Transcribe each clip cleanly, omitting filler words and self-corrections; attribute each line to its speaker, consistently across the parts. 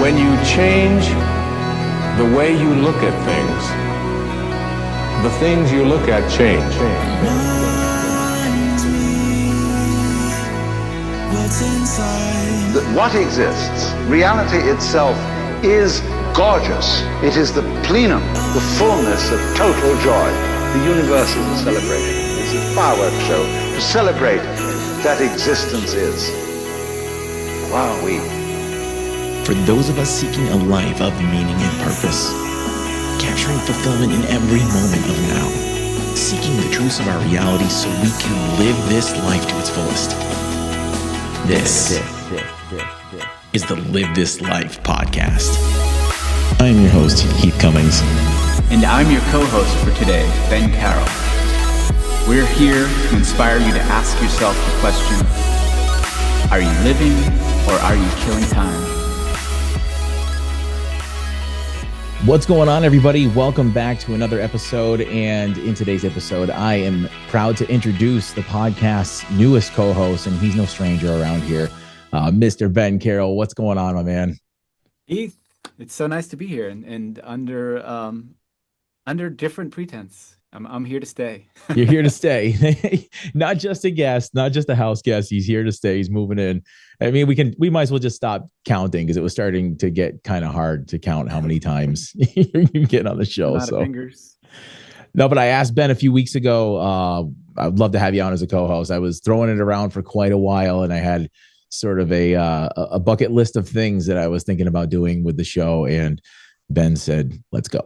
Speaker 1: When you change the way you look at things, the things you look at change.
Speaker 2: What exists, reality itself, is gorgeous. It is the plenum, the fullness of total joy. The universe is a celebration. It's a fireworks show to celebrate that existence is. Wow-wee.
Speaker 3: For those of us seeking a life of meaning and purpose, capturing fulfillment in every moment of now, seeking the truths of our reality so we can live this life to its fullest. This is the Live This Life podcast. I am your host, Heath Cummings.
Speaker 4: And I'm your co-host for today, Ben Carroll. We're here to inspire you to ask yourself the question, are you living or are you killing time?
Speaker 3: What's going on, everybody? Welcome back to another episode. And in today's episode, I am proud to introduce the podcast's newest co-host, and he's no stranger around here, Mr. Ben Carroll. What's going on, my man?
Speaker 4: Heath, it's so nice to be here and under different pretense. I'm here to stay.
Speaker 3: You're here to stay. Not just a guest, not just a house guest. He's here to stay. He's moving in. I mean, we might as well just stop counting because it was starting to get kind of hard to count how many times you get on the show. So
Speaker 4: fingers.
Speaker 3: No, but I asked Ben a few weeks ago. I'd love to have you on as a co-host. I was throwing it around for quite a while, and I had sort of a bucket list of things that I was thinking about doing with the show. And Ben said, "Let's go."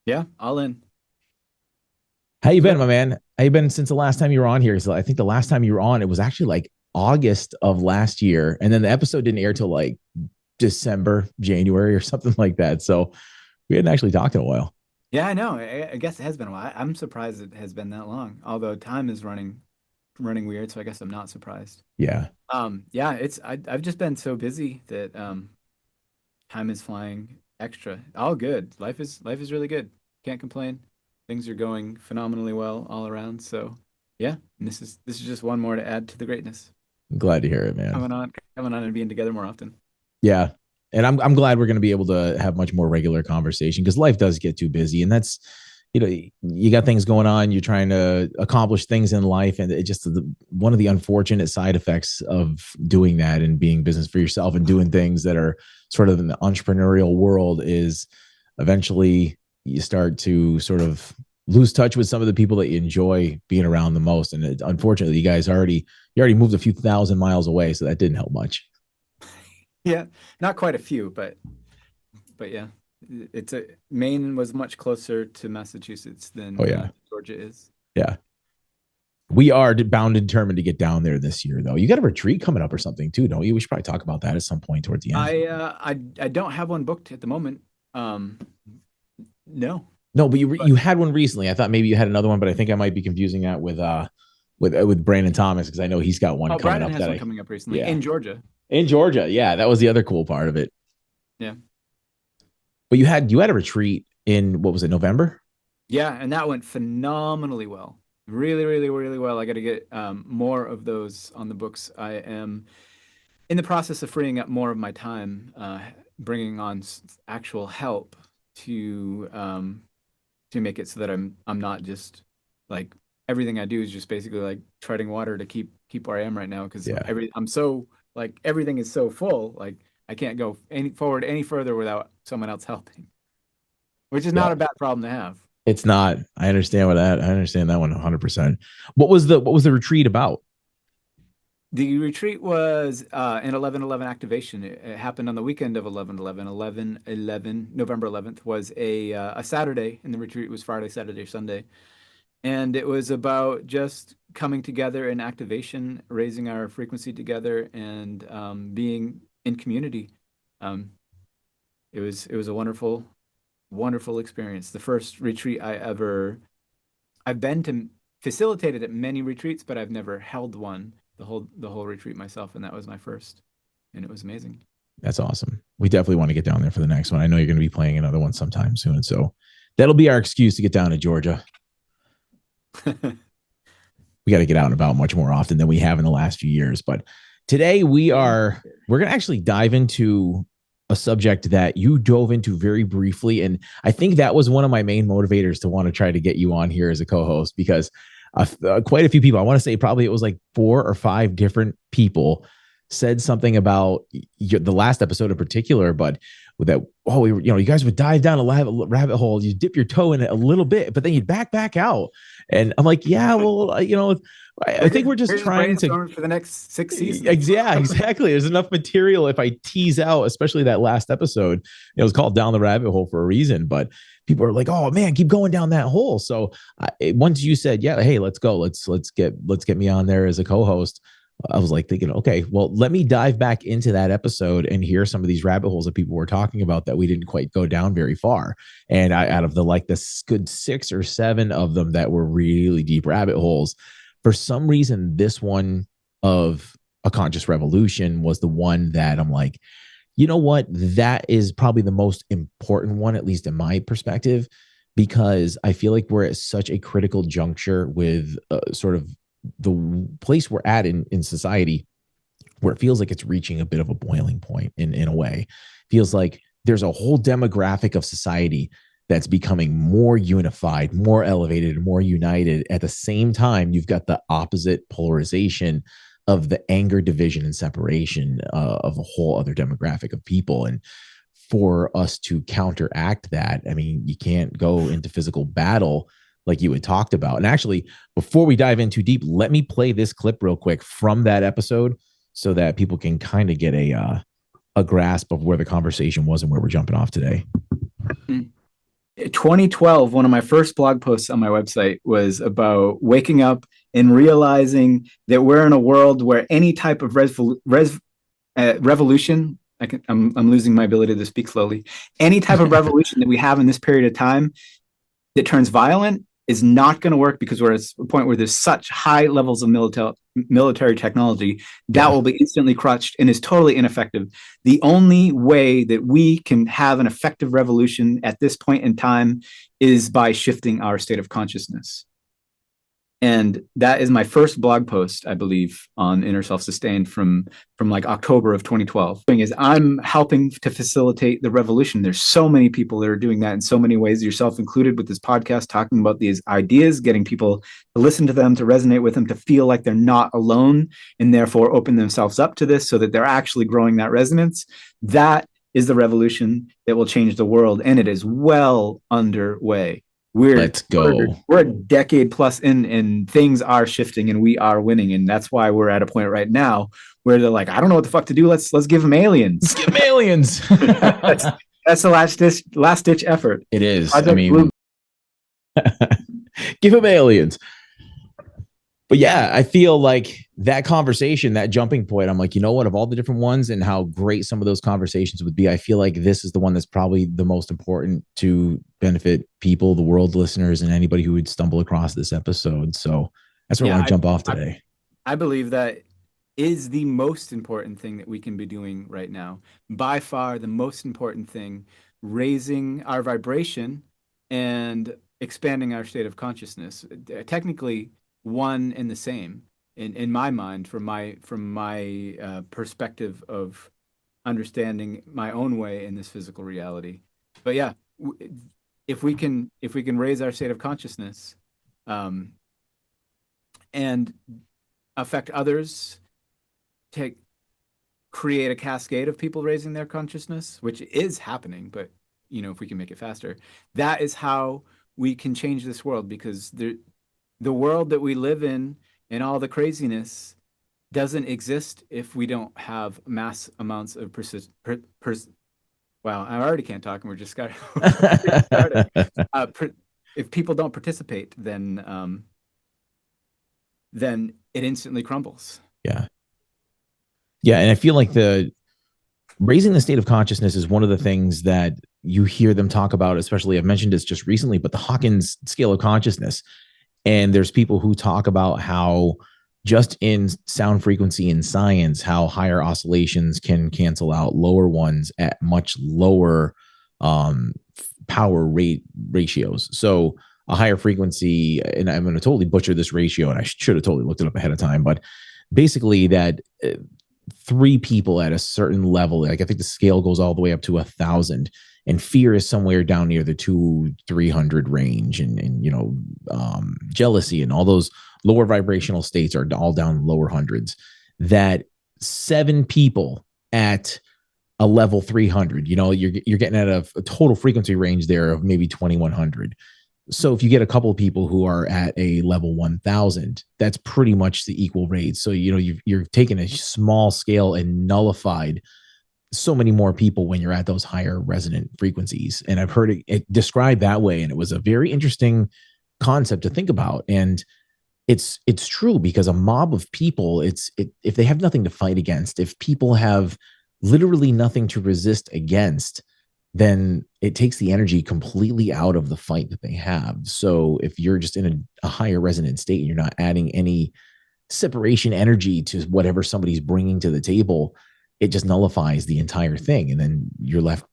Speaker 4: Yeah, all in.
Speaker 3: How you been, my man? How you been since the last time you were on here? So I think the last time you were on, it was actually like August of last year. And then the episode didn't air till like December, January or something like that. So we hadn't actually talked in a while.
Speaker 4: Yeah, I know. I guess it has been a while. I'm surprised it has been that long, although time is running weird. So I guess I'm not surprised.
Speaker 3: Yeah.
Speaker 4: Yeah, I've just been so busy that time is flying extra. All good. Life is really good. Can't complain. Things are going phenomenally well all around. So yeah, and this is just one more to add to the greatness.
Speaker 3: I'm glad to hear it, man.
Speaker 4: Coming on and being together more often.
Speaker 3: Yeah. And I'm glad we're going to be able to have much more regular conversation because life does get too busy. And that's, you got things going on. You're trying to accomplish things in life. And it just one of the unfortunate side effects of doing that and being business for yourself and doing things that are sort of in the entrepreneurial world is eventually you start to sort of lose touch with some of the people that you enjoy being around the most. And unfortunately, you guys already moved a few thousand miles away. So that didn't help much.
Speaker 4: Yeah, not quite a few, but yeah, Maine was much closer to Massachusetts than Georgia is.
Speaker 3: Yeah. We are bound and determined to get down there this year, though. You got a retreat coming up or something too, don't you? We should probably talk about that at some point towards the end.
Speaker 4: I don't have one booked at the moment. No,
Speaker 3: but you had one recently. I thought maybe you had another one, but I think I might be confusing that with Brandon Thomas because I know he's got one coming
Speaker 4: Brandon
Speaker 3: up.
Speaker 4: Has one coming up recently in Georgia.
Speaker 3: In Georgia, yeah, that was the other cool part of it.
Speaker 4: Yeah,
Speaker 3: but you had a retreat in what was it, November?
Speaker 4: Yeah, and that went phenomenally well. Really, really, really well. I got to get more of those on the books. I am in the process of freeing up more of my time, bringing on actual help to make it so that I'm not just like everything I do is just basically like treading water to keep where I am right now because I'm so like everything is so full, like I can't go any further without someone else helping, which is not a bad problem to have.
Speaker 3: It's not. I understand I understand that one 100%. What was the retreat about?
Speaker 4: The retreat was an 11/11 activation. It happened on the weekend of 11/11. November 11th was a Saturday, and the retreat was Friday, Saturday, Sunday. And it was about just coming together in activation, raising our frequency together, and being in community. It was a wonderful, wonderful experience. The first retreat I've been to, facilitated at many retreats, but I've never held one. The whole retreat myself, and that was my first, and it was amazing.
Speaker 3: That's awesome. We definitely want to get down there for the next one. I know you're going to be playing another one sometime soon, so that'll be our excuse to get down to Georgia. We got to get out and about much more often than we have in the last few years. But today we're going to actually dive into a subject that you dove into very briefly. And I think that was one of my main motivators to want to try to get you on here as a co-host, because quite a few people, I want to say probably it was like 4 or 5 different people said something about the last episode in particular, but with that, you guys would dive down a rabbit hole, you dip your toe in it a little bit, but then you'd back out. And I'm like, yeah, well, I think we're just trying to
Speaker 4: for the next 6 seasons.
Speaker 3: Yeah, exactly. There's enough material if I tease out, especially that last episode. It was called Down the Rabbit Hole for a reason, but people are like, "Oh man, keep going down that hole." So once you said, "Yeah, hey, let's go. Let's get me on there as a co-host," I was like thinking, okay, well, let me dive back into that episode and hear some of these rabbit holes that people were talking about that we didn't quite go down very far. And out of the good 6 or 7 of them that were really deep rabbit holes, for some reason, this one of A Conscious Revolution was the one that I'm like, you know what? That is probably the most important one, at least in my perspective, because I feel like we're at such a critical juncture with sort of the place we're at in society, where it feels like it's reaching a bit of a boiling point in a way. Feels like there's a whole demographic of society that's becoming more unified, more elevated, more united. At the same time, you've got the opposite polarization of the anger, division, and separation of a whole other demographic of people. And for us to counteract that, I mean, you can't go into physical battle like you had talked about. And actually, before we dive in too deep, let me play this clip real quick from that episode so that people can kind of get a grasp of where the conversation was and where we're jumping off today.
Speaker 4: 2012, one of my first blog posts on my website was about waking up and realizing that we're in a world where any type of revolution, I'm losing my ability to speak slowly, any type of revolution that we have in this period of time that turns violent is not going to work, because we're at a point where there's such high levels of military technology that will be instantly crushed and is totally ineffective. The only way that we can have an effective revolution at this point in time is by shifting our state of consciousness. And that is my first blog post, I believe, on Inner Self-Sustained from like October of 2012. The thing is, I'm helping to facilitate the revolution. There's so many people that are doing that in so many ways, yourself included, with this podcast, talking about these ideas, getting people to listen to them, to resonate with them, to feel like they're not alone, and therefore open themselves up to this so that they're actually growing that resonance. That is the revolution that will change the world, and it is well underway.
Speaker 3: Let's go.
Speaker 4: We're a decade plus in, and things are shifting, and we are winning. And that's why we're at a point right now where they're like, I don't know what the fuck to do. Let's give them aliens.
Speaker 3: Let's give them aliens.
Speaker 4: That's the last ditch effort.
Speaker 3: It is.
Speaker 4: Project Blue.
Speaker 3: Give them aliens. But yeah, I feel like that conversation, that jumping point, I'm like, you know what, of all the different ones and how great some of those conversations would be, I feel like this is the one that's probably the most important to benefit people, the world listeners, and anybody who would stumble across this episode. So that's where I want to jump off today.
Speaker 4: I believe that is the most important thing that we can be doing right now. By far the most important thing, raising our vibration and expanding our state of consciousness. Technically, one and the same in my mind, from my perspective of understanding my own way in this physical reality. But yeah, if we can raise our state of consciousness and affect others, create a cascade of people raising their consciousness, which is happening, but if we can make it faster, that is how we can change this world. Because the world that we live in and all the craziness doesn't exist if we don't have mass amounts of wow, I already can't talk, and we're just started. If people don't participate, then it instantly crumbles.
Speaker 3: Yeah. And I feel like raising the state of consciousness is one of the things that you hear them talk about, especially, I've mentioned this just recently, but the Hawkins scale of consciousness. And there's people who talk about how just in sound frequency in science, how higher oscillations can cancel out lower ones at much lower power rate ratios. So a higher frequency, and I'm going to totally butcher this ratio, and I should have totally looked it up ahead of time, but basically that three people at a certain level, like I think the scale goes all the way up to 1,000, and fear is somewhere down near the 200-300 range, and jealousy and all those lower vibrational states are all down lower hundreds. That seven people at a level 300, you're getting at a total frequency range there of maybe 2,100. So if you get a couple of people who are at a level 1,000, that's pretty much the equal rate. So you're taking a small scale and nullified so many more people when you're at those higher resonant frequencies. And I've heard it described that way, and it was a very interesting concept to think about. And it's true, because a mob of people, if they have nothing to fight against, if people have literally nothing to resist against, then it takes the energy completely out of the fight that they have. So if you're just in a higher resonant state and you're not adding any separation energy to whatever somebody's bringing to the table, it just nullifies the entire thing. And then you're left,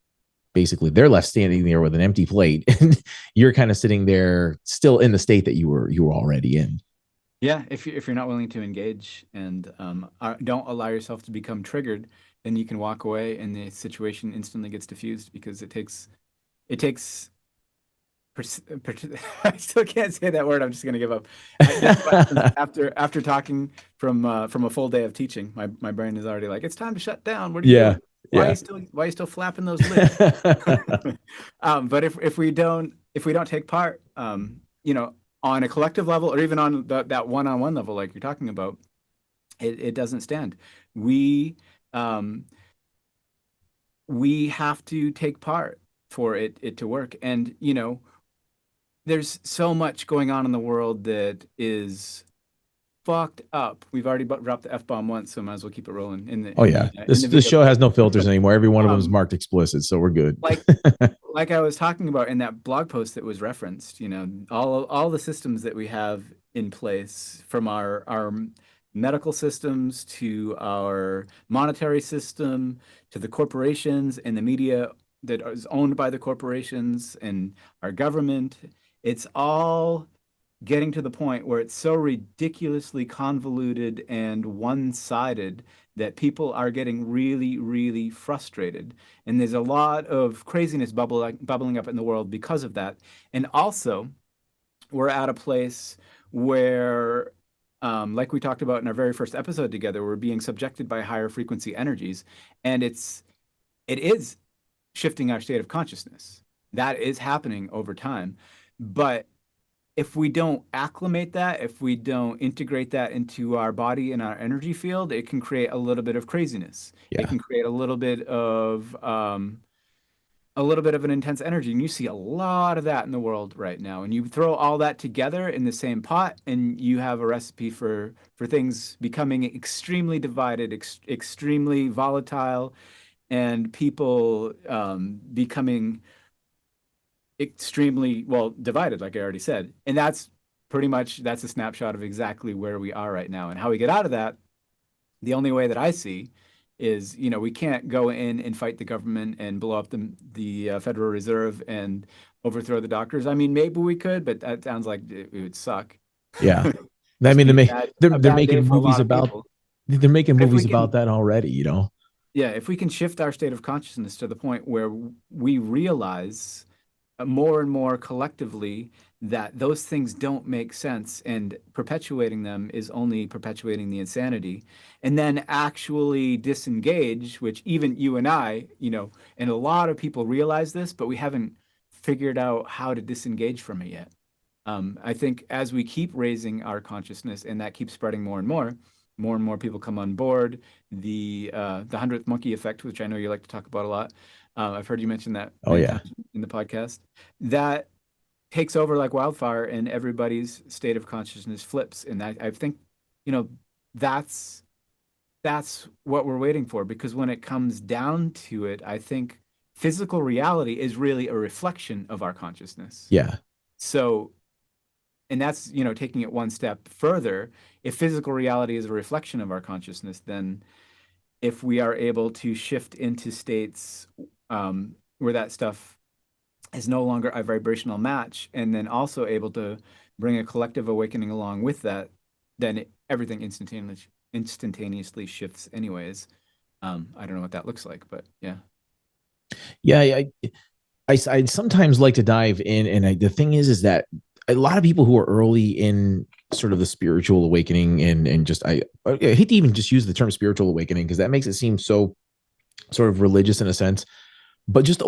Speaker 3: basically they're left standing there with an empty plate, and you're kind of sitting there still in the state that you were already in.
Speaker 4: Yeah, if you're not willing to engage and don't allow yourself to become triggered, then you can walk away and the situation instantly gets diffused, because it takes I still can't say that word. I'm just gonna give up. After talking from a full day of teaching, my brain is already like, it's time to shut down. What are you
Speaker 3: Yeah.
Speaker 4: doing? Why are
Speaker 3: Yeah.
Speaker 4: you still flapping those lips? But if we don't take part, on a collective level, or even on that one-on-one level, like you're talking about, it doesn't stand. We we have to take part for it to work. And there's so much going on in the world that is fucked up. We've already dropped the F-bomb once, so might as well keep it rolling in the
Speaker 3: Oh yeah. This
Speaker 4: video.
Speaker 3: show has no filters anymore. Every one of them is
Speaker 4: Um,
Speaker 3: marked explicit, so we're good.
Speaker 4: like I was talking about in that blog post that was referenced, all the systems that we have in place, from our medical systems to our monetary system to the corporations and the media that is owned by the corporations and our government, it's all getting to the point where it's so ridiculously convoluted and one-sided that people are getting really, really frustrated. And there's a lot of craziness bubbling up in the world because of that. And also, we're at a place where, like we talked about in our very first episode together, we're being subjected by higher frequency energies, and it is shifting our state of consciousness. That is happening over time. But if we don't acclimate that, if we don't integrate that into our body and our energy field, it can create a little bit of craziness. It
Speaker 3: Yeah.
Speaker 4: can create a little bit of an intense energy, and you see a lot of that in the world right now. And you throw all that together in the same pot, and you have a recipe for things becoming extremely divided, extremely volatile, and people becoming extremely well divided, like I already said. And that's a snapshot of exactly where we are right now. And how we get out of that, the only way that I see is, we can't go in and fight the government and blow up the Federal Reserve and overthrow the doctors. I mean, maybe we could, but that sounds like it would suck.
Speaker 3: Yeah. I
Speaker 4: Just
Speaker 3: mean,
Speaker 4: be
Speaker 3: they're
Speaker 4: a bad day
Speaker 3: making
Speaker 4: for a
Speaker 3: movies
Speaker 4: lot of
Speaker 3: about
Speaker 4: people.
Speaker 3: they're making
Speaker 4: If we
Speaker 3: movies
Speaker 4: can,
Speaker 3: about that already.
Speaker 4: yeah, if we can shift our state of consciousness to the point where we realize more and more collectively that those things don't make sense, and perpetuating them is only perpetuating the insanity, and then actually disengage, which even you and I, and a lot of people realize this, but we haven't figured out how to disengage from it yet. I think as we keep raising our consciousness and that keeps spreading more and more people come on board. The hundredth monkey effect, which I know you like to talk about a lot. I've heard you mention that
Speaker 3: Oh
Speaker 4: many
Speaker 3: yeah.
Speaker 4: times in the podcast. That takes over like wildfire, and everybody's state of consciousness flips. And I think, you know, that's what we're waiting for, because when it comes down to it, I think physical reality is really a reflection of our consciousness.
Speaker 3: Yeah.
Speaker 4: So, and that's, taking it one step further. If physical reality is a reflection of our consciousness, then if we are able to shift into states where that stuff is no longer a vibrational match, and then also able to bring a collective awakening along with that, then everything instantaneously shifts anyways. I don't know what that looks like, but yeah.
Speaker 3: Yeah, I sometimes like to dive in, and the thing is that a lot of people who are early in sort of the spiritual awakening, and just I hate to even just use the term spiritual awakening because that makes it seem so sort of religious in a sense, but just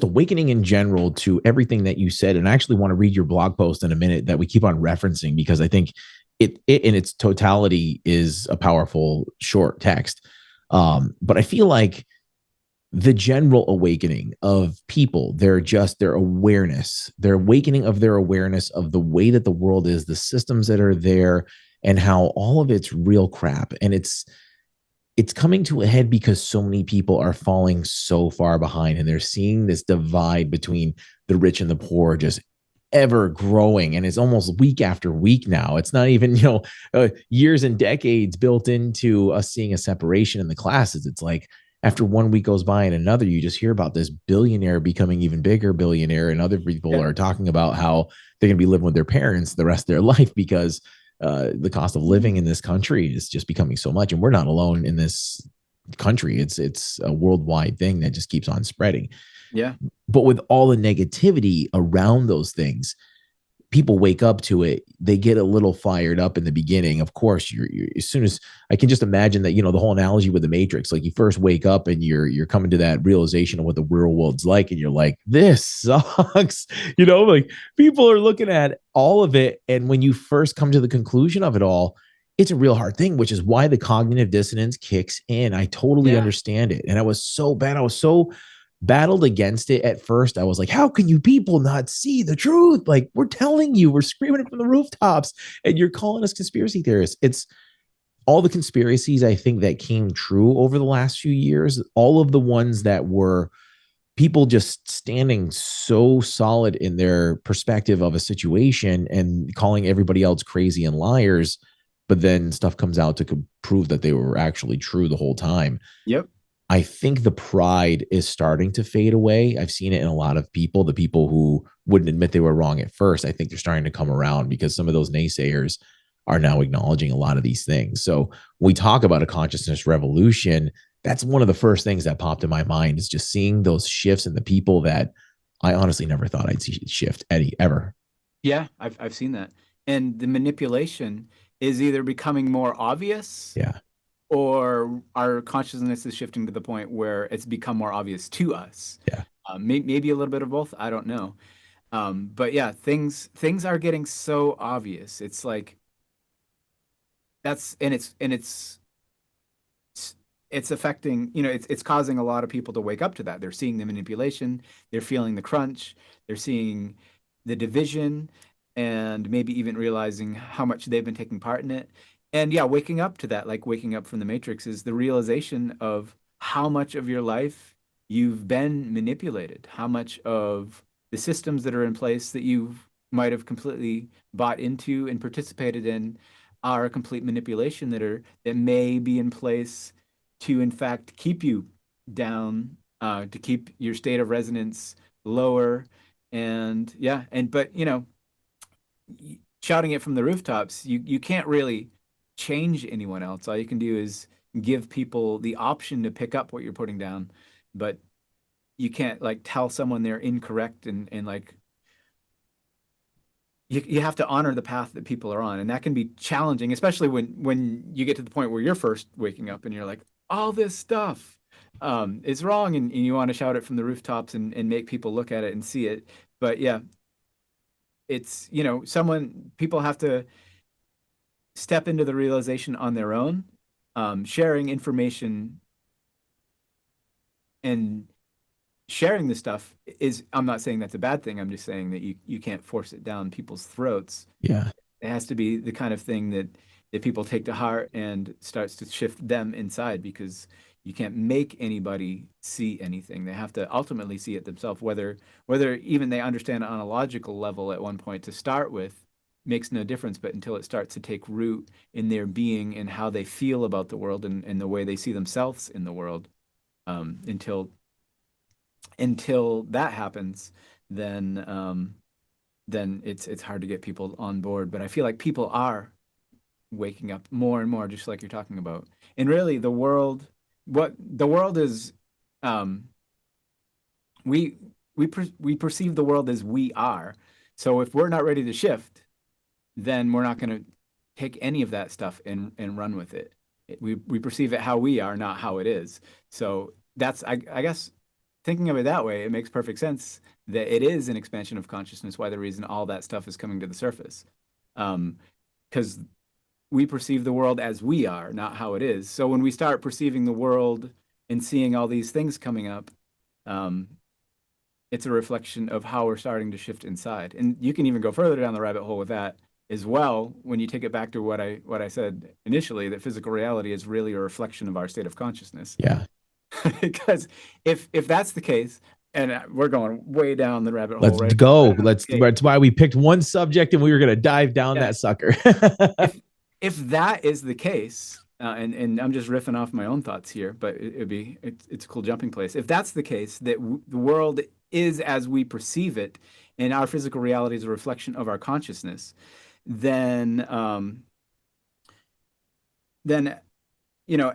Speaker 3: awakening in general to everything that you said. And I actually want to read your blog post in a minute that we keep on referencing because I think it in its totality is a powerful short text. But I feel like the general awakening of people, their awareness, their awakening of their awareness of the way that the world is, the systems that are there, and how all of it's real crap. And it's coming to a head because so many people are falling so far behind, and they're seeing this divide between the rich and the poor just ever growing, and it's almost week after week now. It's not even years and decades built into us seeing a separation in the classes. It's like after 1 week goes by and another, you just hear about this billionaire becoming even bigger billionaire, and other people are talking about how they're going to be living with their parents the rest of their life because the cost of living in this country is just becoming so much. And we're not alone in this country. It's a worldwide thing that just keeps on spreading.
Speaker 4: Yeah.
Speaker 3: But with all the negativity around those things, people wake up to it. They get a little fired up in the beginning. Of course, you're as soon as I can just imagine that, the whole analogy with the Matrix, like you first wake up and you're coming to that realization of what the real world's like, and you're like, this sucks. Like people are looking at all of it. And when you first come to the conclusion of it all, it's a real hard thing, which is why the cognitive dissonance kicks in. I totally understand it. And I was so bad. I was so battled against it at first. I was like, how can you people not see the truth? Like, we're telling you, we're screaming it from the rooftops, and you're calling us conspiracy theorists. It's all the conspiracies I think that came true over the last few years, all of the ones that were people just standing so solid in their perspective of a situation and calling everybody else crazy and liars, but then stuff comes out to prove that they were actually true the whole time.
Speaker 4: Yep.
Speaker 3: I think the pride is starting to fade away. I've seen it in a lot of people, the people who wouldn't admit they were wrong at first. I think they're starting to come around because some of those naysayers are now acknowledging a lot of these things. So when we talk about a consciousness revolution, that's one of the first things that popped in my mind is just seeing those shifts in the people that I honestly never thought I'd see shift, Eddie, ever.
Speaker 4: Yeah, I've seen that. And the manipulation is either becoming more obvious
Speaker 3: Yeah.
Speaker 4: or our consciousness is shifting to the point where it's become more obvious to us.
Speaker 3: Yeah.
Speaker 4: Maybe a little bit of both. I don't know. But yeah, things are getting so obvious. It's like it's affecting, it's causing a lot of people to wake up to that. They're seeing the manipulation, they're feeling the crunch, they're seeing the division, and maybe even realizing how much they've been taking part in it. And yeah, waking up to that, like waking up from the Matrix, is the realization of how much of your life you've been manipulated, how much of the systems that are in place that you might have completely bought into and participated in are a complete manipulation that may be in place to in fact keep you down, to keep your state of resonance lower. And yeah, but shouting it from the rooftops, you can't really change anyone else. All you can do is give people the option to pick up what you're putting down, but you can't like tell someone they're incorrect, and like you have to honor the path that people are on, and that can be challenging, especially when you get to the point where you're first waking up and you're like, all this stuff is wrong, and you want to shout it from the rooftops and make people look at it and see it. But yeah, it's people have to step into the realization on their own. Sharing information and sharing the stuff is, I'm not saying that's a bad thing. I'm just saying that you can't force it down people's throats.
Speaker 3: Yeah.
Speaker 4: It has to be the kind of thing that people take to heart and starts to shift them inside, because you can't make anybody see anything. They have to ultimately see it themselves, whether even they understand it on a logical level at one point to start with makes no difference, but until it starts to take root in their being and how they feel about the world, and the way they see themselves in the world, until that happens, then it's hard to get people on board. But I feel like people are waking up more and more, just like you're talking about. And really, what the world is, um, we perceive the world as we are. So if we're not ready to shift, then we're not going to take any of that stuff and run with it. We perceive it how we are, not how it is. So that's, I guess, thinking of it that way, it makes perfect sense that it is an expansion of consciousness. Why the reason all that stuff is coming to the surface, because we perceive the world as we are, not how it is. So when we start perceiving the world and seeing all these things coming up, um, it's a reflection of how we're starting to shift inside. And you can even go further down the rabbit hole with that as well when you take it back to what I said initially, that physical reality is really a reflection of our state of consciousness.
Speaker 3: Yeah.
Speaker 4: Because if that's the case, and we're going way down the rabbit hole,
Speaker 3: Let's
Speaker 4: right?
Speaker 3: go. That's why we picked one subject and we were going to dive down that sucker.
Speaker 4: If that is the case, and I'm just riffing off my own thoughts here, but it's a cool jumping place. If that's the case, that the world is as we perceive it, and our physical reality is a reflection of our consciousness, then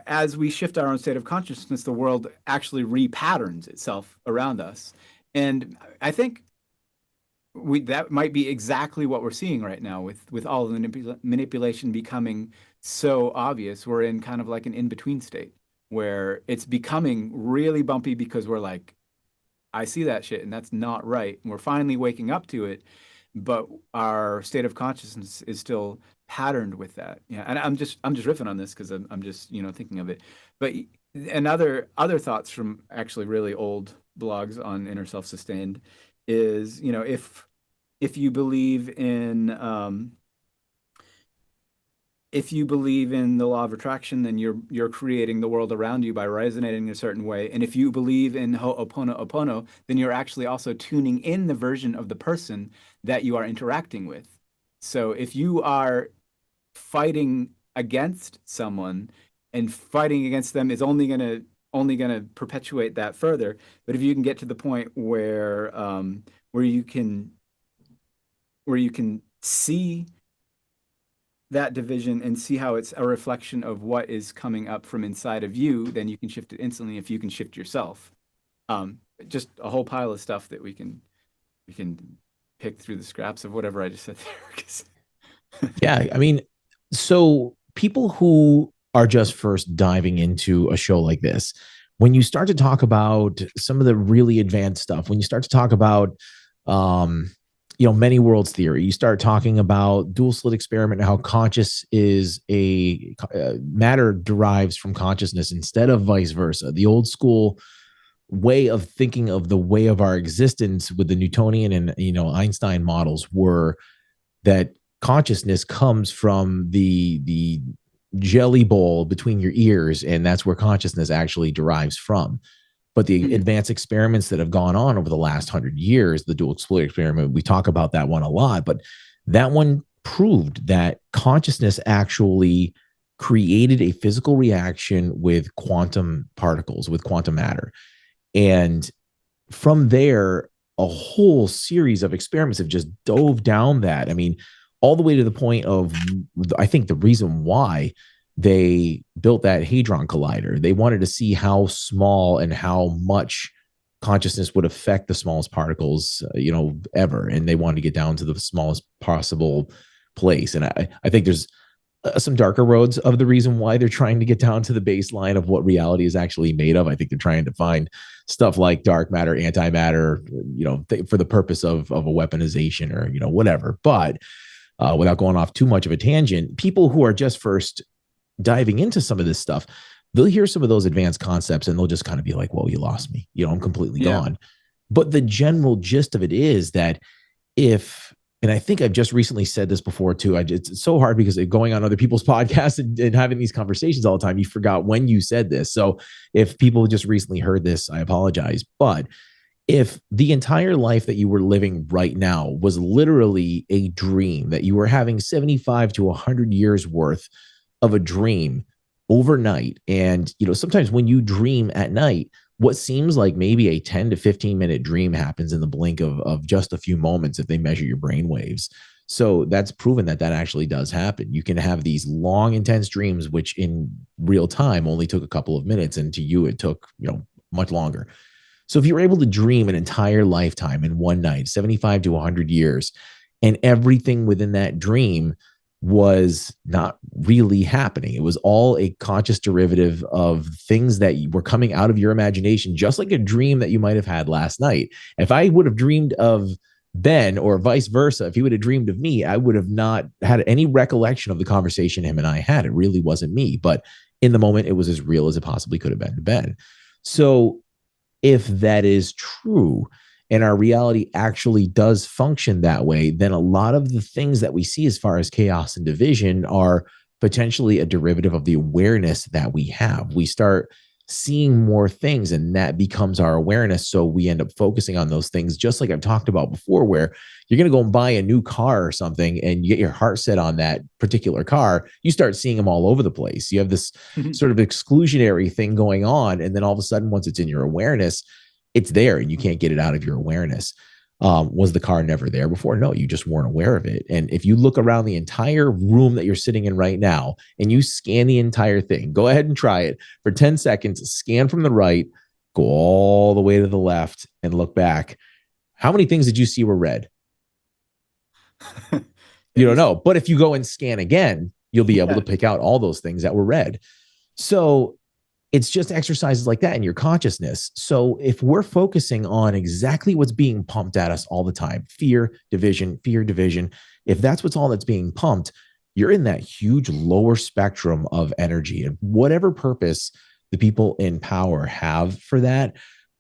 Speaker 4: as we shift our own state of consciousness, the world actually repatterns itself around us, and I think that might be exactly what we're seeing right now with all of the manipulation becoming so obvious. We're in kind of like an in-between state where it's becoming really bumpy because we're like, I see that shit and that's not right. And we're finally waking up to it, but our state of consciousness is still patterned with that. Yeah, and I'm just riffing on this because I'm just thinking of it. But and other thoughts from actually really old blogs on inner self-sustained is, if you believe in the law of attraction, then you're creating the world around you by resonating a certain way. And if you believe in ho'oponopono, then you're actually also tuning in the version of the person that you are interacting with. So if you are fighting against someone, and fighting against them is only gonna perpetuate that further. But if you can get to the point where you can see that division and see how it's a reflection of what is coming up from inside of you, then you can shift it instantly if you can shift yourself. Just a whole pile of stuff that we can pick through the scraps of whatever I just said there.
Speaker 3: Yeah, I mean, so people who are just first diving into a show like this, when you start to talk about some of the really advanced stuff, when you start to talk about many worlds theory, you start talking about dual slit experiment and how conscious is matter derives from consciousness instead of vice versa. The old school way of thinking of the way of our existence with the Newtonian and Einstein models were that consciousness comes from the jelly bowl between your ears, and that's where consciousness actually derives from. But the advanced experiments that have gone on over the last 100 years, the dual split experiment, we talk about that one a lot, but that one proved that consciousness actually created a physical reaction with quantum particles, with quantum matter. And from there, a whole series of experiments have just dove down that. I mean, all the way to the point of, I think the reason why they built that Hadron Collider, they wanted to see how small and how much consciousness would affect the smallest particles, ever. And they wanted to get down to the smallest possible place. And I think there's some darker roads of the reason why they're trying to get down to the baseline of what reality is actually made of. I think they're trying to find stuff like dark matter, antimatter, for the purpose of a weaponization or, whatever. But without going off too much of a tangent, people who are just first diving into some of this stuff, they'll hear some of those advanced concepts and they'll just kind of be like, whoa, you lost me. I'm completely gone. But the general gist of it is that and I think I've just recently said this before too. It's so hard because going on other people's podcasts and having these conversations all the time, you forgot when you said this. So if people just recently heard this, I apologize. But if the entire life that you were living right now was literally a dream, that you were having 75 to 100 years worth of a dream overnight, and sometimes when you dream at night, what seems like maybe a 10 to 15 minute dream happens in the blink of just a few moments if they measure your brain waves. So that's proven that that actually does happen. You can have these long, intense dreams, which in real time only took a couple of minutes, and to you it took, much longer. So if you're able to dream an entire lifetime in one night, 75 to 100 years, and everything within that dream was not really happening, it was all a conscious derivative of things that were coming out of your imagination, just like a dream that you might have had last night. If I would have dreamed of Ben or vice versa, if he would have dreamed of me, I would have not had any recollection of the conversation him and I had. It really wasn't me. But in the moment, it was as real as it possibly could have been to Ben. So if that is true and our reality actually does function that way, then a lot of the things that we see as far as chaos and division are potentially a derivative of the awareness that we have. We start seeing more things, and that becomes our awareness. So we end up focusing on those things, just like I've talked about before, where you're going to go and buy a new car or something and you get your heart set on that particular car. You start seeing them all over the place. You have this sort of exclusionary thing going on. And then all of a sudden, once it's in your awareness, it's there and you can't get it out of your awareness. Was the car never there before? No, you just weren't aware of it. And if you look around the entire room that you're sitting in right now and you scan the entire thing, go ahead and try it for 10 seconds, scan from the right, go all the way to the left and look back. How many things did you see were red? You don't know. But if you go and scan again, you'll be able to pick out all those things that were red. So it's just exercises like that in your consciousness. So if we're focusing on exactly what's being pumped at us all the time, fear, division, if that's what's all that's being pumped, you're in that huge lower spectrum of energy. And whatever purpose the people in power have for that,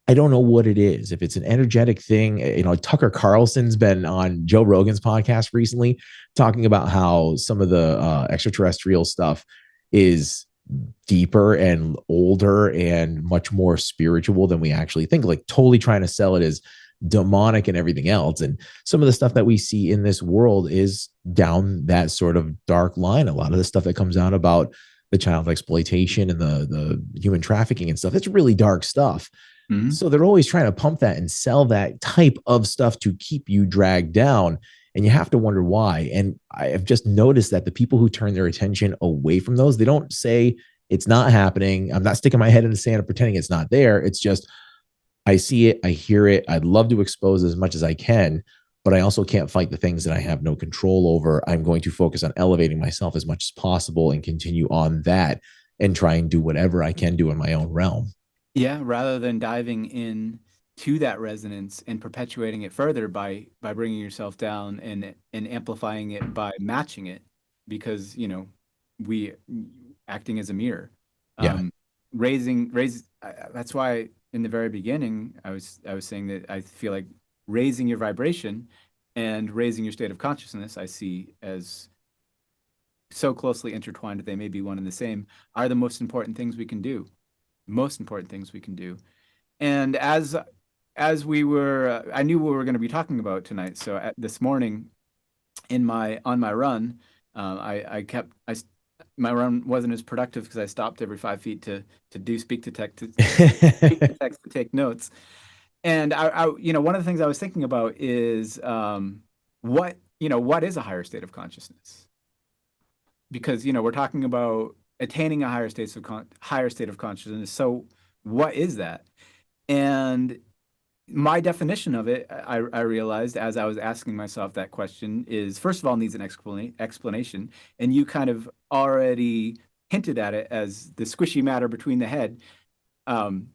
Speaker 3: I don't know what it is. If it's an energetic thing, Tucker Carlson's been on Joe Rogan's podcast recently talking about how some of the extraterrestrial stuff is deeper and older and much more spiritual than we actually think, like totally trying to sell it as demonic and everything else. And some of the stuff that we see in this world is down that sort of dark line. A lot of the stuff that comes out about the child exploitation and the human trafficking and stuff, it's really dark stuff. Mm-hmm. So they're always trying to pump that and sell that type of stuff to keep you dragged down. And you have to wonder why. And I have just noticed that the people who turn their attention away from those, they don't say it's not happening. I'm not sticking my head in the sand and pretending it's not there. It's just, I see it, I hear it. I'd love to expose as much as I can, but I also can't fight the things that I have no control over. I'm going to focus on elevating myself as much as possible and continue on that and try and do whatever I can do in my own realm.
Speaker 4: Yeah, rather than diving in to that resonance and perpetuating it further by bringing yourself down and amplifying it by matching it, because we acting as a mirror. Raise. That's why in the very beginning I was saying that I feel like raising your vibration and raising your state of consciousness, I see as so closely intertwined that they may be one and the same, are the most important things we can do. And as we were, I knew what we were going to be talking about tonight. So this morning, on my run, my run wasn't as productive because I stopped every 5 feet to do speak to text to take notes. And I one of the things I was thinking about is what is a higher state of consciousness? Because we're talking about attaining a higher state of consciousness. So what is that? And my definition of it, I realized as I was asking myself that question, is first of all needs an explanation. And you kind of already hinted at it as the squishy matter between the head. The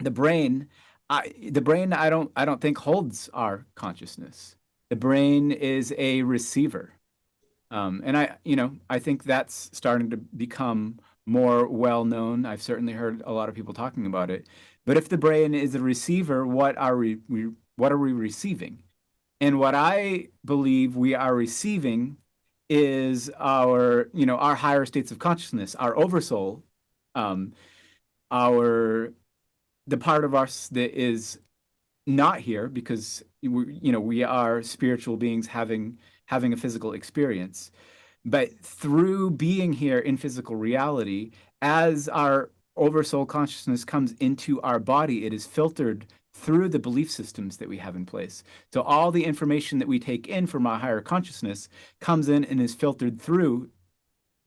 Speaker 4: brain, I don't think holds our consciousness. The brain is a receiver. And I think that's starting to become more well known. I've certainly heard a lot of people talking about it. But if the brain is a receiver, what are we receiving? And what I believe we are receiving is our higher states of consciousness, our oversoul, the part of us that is not here because we are spiritual beings having a physical experience. But through being here in physical reality, as our oversoul consciousness comes into our body, it is filtered through the belief systems that we have in place. So all the information that we take in from our higher consciousness comes in and is filtered through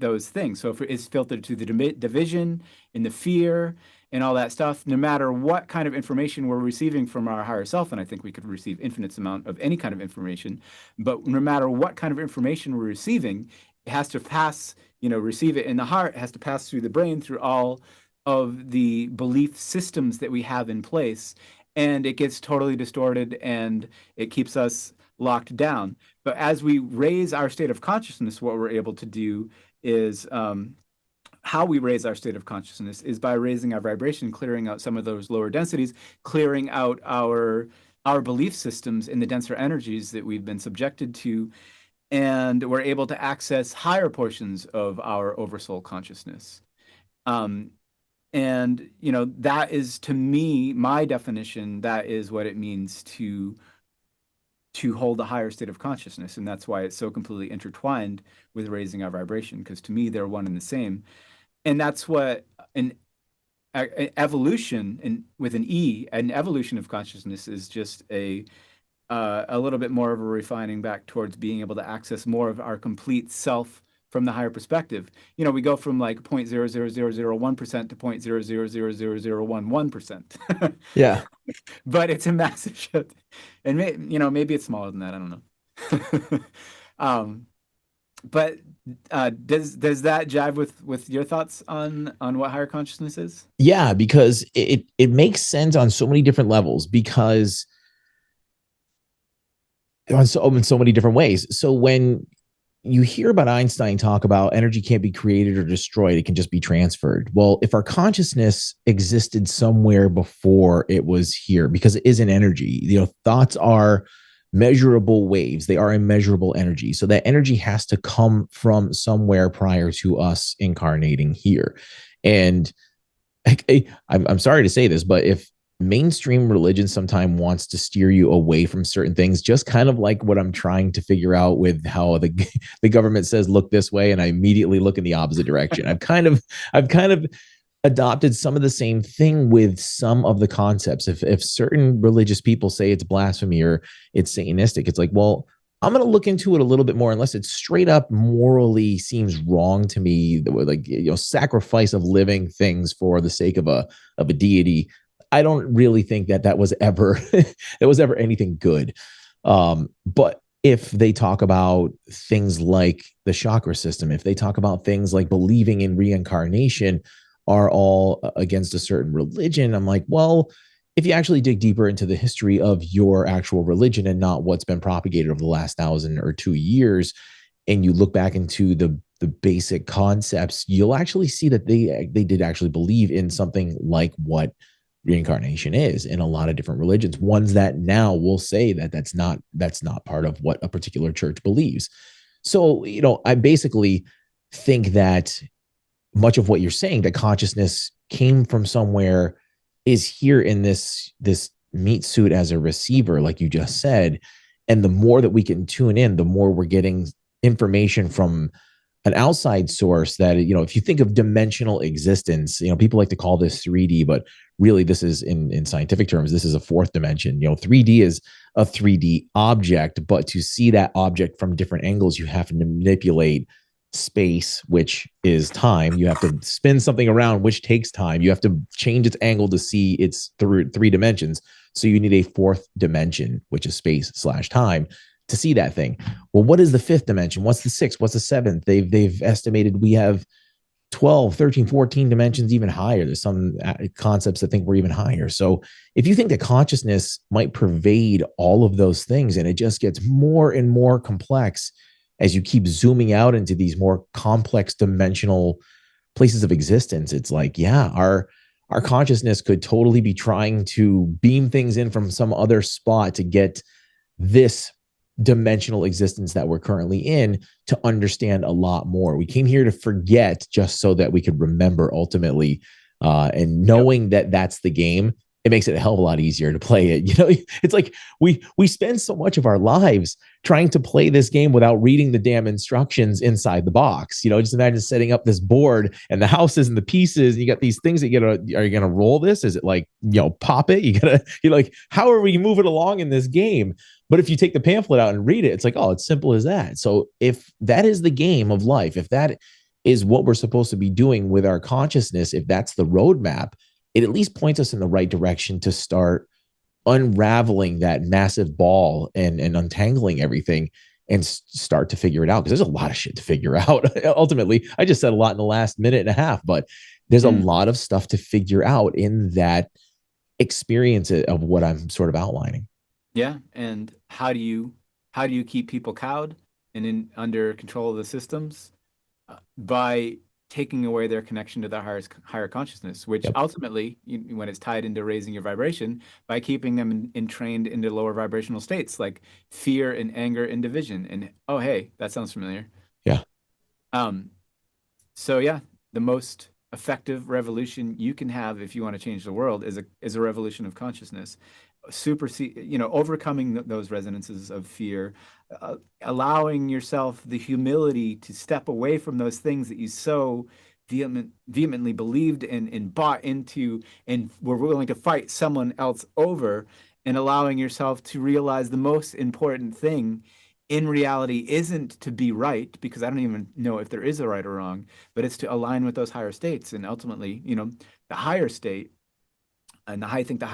Speaker 4: those things. So if it's filtered through the division and the fear and all that stuff, no matter what kind of information we're receiving from our higher self, and I think we could receive infinite amount of any kind of information, but no matter what kind of information we're receiving, it has to pass, receive it in the heart, it has to pass through the brain, through all of the belief systems that we have in place, and it gets totally distorted and it keeps us locked down. But as we raise our state of consciousness, what we're able to do is how we raise our state of consciousness is by raising our vibration, clearing out some of those lower densities, clearing out our belief systems in the denser energies that we've been subjected to, and we're able to access higher portions of our oversoul consciousness. And that is, to me, my definition, that is what it means to hold a higher state of consciousness. And that's why it's so completely intertwined with raising our vibration, because to me, they're one and the same. And that's what an evolution, and with an E, an evolution of consciousness is just a little bit more of a refining back towards being able to access more of our complete self from the higher perspective. We go from like 0.00001% to 0.0000011%.
Speaker 3: Yeah.
Speaker 4: But it's a massive shift. And maybe it's smaller than that. I don't know. But does that jive with your thoughts on what higher consciousness is?
Speaker 3: Yeah, because it makes sense on so many different levels, because in so many different ways. So when you hear about Einstein talk about energy can't be created or destroyed, it can just be transferred. Well, if our consciousness existed somewhere before it was here, because it is an energy, thoughts are measurable waves. They are immeasurable energy. So that energy has to come from somewhere prior to us incarnating here. And I'm sorry to say this, but if mainstream religion sometimes wants to steer you away from certain things, just kind of like what I'm trying to figure out with how the government says look this way, and I immediately look in the opposite direction. I've kind of adopted some of the same thing with some of the concepts. If certain religious people say it's blasphemy or it's Satanistic, it's like, well, I'm going to look into it a little bit more, unless it straight up morally seems wrong to me, like, sacrifice of living things for the sake of a deity. I don't really think that was ever anything good. But if they talk about things like the chakra system, if they talk about things like believing in reincarnation are all against a certain religion, I'm like, well, if you actually dig deeper into the history of your actual religion and not what's been propagated over the last 1,000 or 2 years, and you look back into the basic concepts, you'll actually see that they did actually believe in something like what reincarnation is in a lot of different religions, ones that now will say that that's not part of what a particular church believes. So, I basically think that much of what you're saying, that consciousness came from somewhere, is here in this meat suit as a receiver, like you just said. And the more that we can tune in, the more we're getting information from an outside source that, if you think of dimensional existence, people like to call this 3D, but really this is in scientific terms, this is a fourth dimension. 3D is a 3D object, but to see that object from different angles, you have to manipulate space, which is time. You have to spin something around, which takes time. You have to change its angle to see its through 3 dimensions. So you need a fourth dimension, which is space/time, to see that thing. Well, what is the 5th dimension? What's the 6th? What's the 7th? They've estimated we have 12, 13, 14 dimensions, even higher. There's some concepts that think we're even higher. So if you think that consciousness might pervade all of those things, and it just gets more and more complex as you keep zooming out into these more complex dimensional places of existence, it's like, yeah, our consciousness could totally be trying to beam things in from some other spot to get this dimensional existence that we're currently in to understand a lot more. We came here to forget just so that we could remember ultimately. And knowing that that's the game, it makes it a hell of a lot easier to play it. It's like we spend so much of our lives trying to play this game without reading the damn instructions inside the box. Just imagine setting up this board and the houses and the pieces. And you got these things that are you gonna roll this? Is it like, pop it? You're like, how are we moving along in this game? But if you take the pamphlet out and read it, it's like, oh, it's simple as that. So if that is the game of life, if that is what we're supposed to be doing with our consciousness, if that's the roadmap, it at least points us in the right direction to start unraveling that massive ball and untangling everything and start to figure it out. Because there's a lot of shit to figure out. Ultimately, I just said a lot in the last minute and a half, but there's a lot of stuff to figure out in that experience of what I'm sort of outlining.
Speaker 4: Yeah, and how do you keep people cowed and under control of the systems? By taking away their connection to their higher consciousness, which ultimately, when it's tied into raising your vibration, by keeping them entrained into lower vibrational states like fear and anger and division. And oh, hey, that sounds familiar.
Speaker 3: Yeah.
Speaker 4: So yeah, the most effective revolution you can have if you want to change the world is a revolution of consciousness. Overcoming those resonances of fear, allowing yourself the humility to step away from those things that you so vehemently believed and bought into and were willing to fight someone else over, and allowing yourself to realize the most important thing in reality isn't to be right, because I don't even know if there is a right or wrong, but it's to align with those higher states. And ultimately, the higher state, and I think the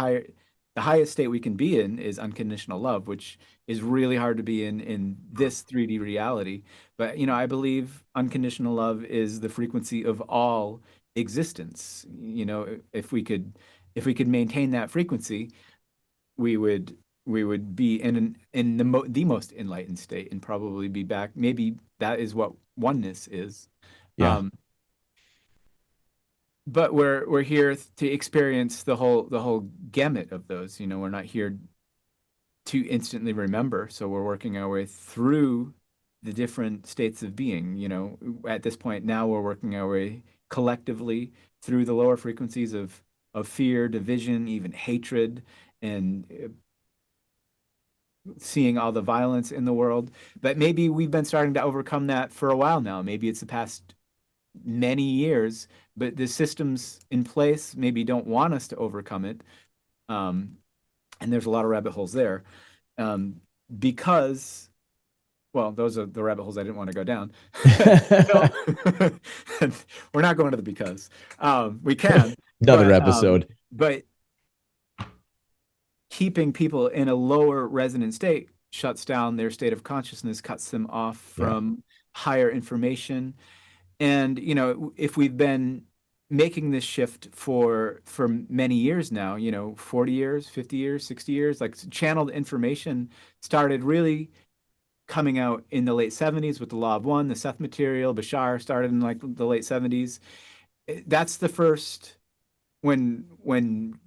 Speaker 4: highest state we can be in is unconditional love, which is really hard to be in this 3D reality. But I believe unconditional love is the frequency of all existence. If we could maintain that frequency, we would be in the most enlightened state and probably be back. Maybe that is what oneness is.
Speaker 3: Yeah.
Speaker 4: But we're here to experience the whole gamut of those. We're not here to instantly remember, so we're working our way through the different states of being. At this point now, we're working our way collectively through the lower frequencies of fear, division, even hatred, and seeing all the violence in the world. But maybe we've been starting to overcome that for a while now. Maybe it's the past many years, but the systems in place maybe don't want us to overcome it. And there's a lot of rabbit holes there, because, well, those are the rabbit holes I didn't want to go down. So, we're not going to the because. We can.
Speaker 3: Another episode.
Speaker 4: But keeping people in a lower resonant state shuts down their state of consciousness, cuts them off from higher information. And, if we've been making this shift for many years now, 40 years, 50 years, 60 years, like channeled information started really coming out in the late 70s with the Law of One, the Seth material. Bashar started in like the late 70s. That's the first when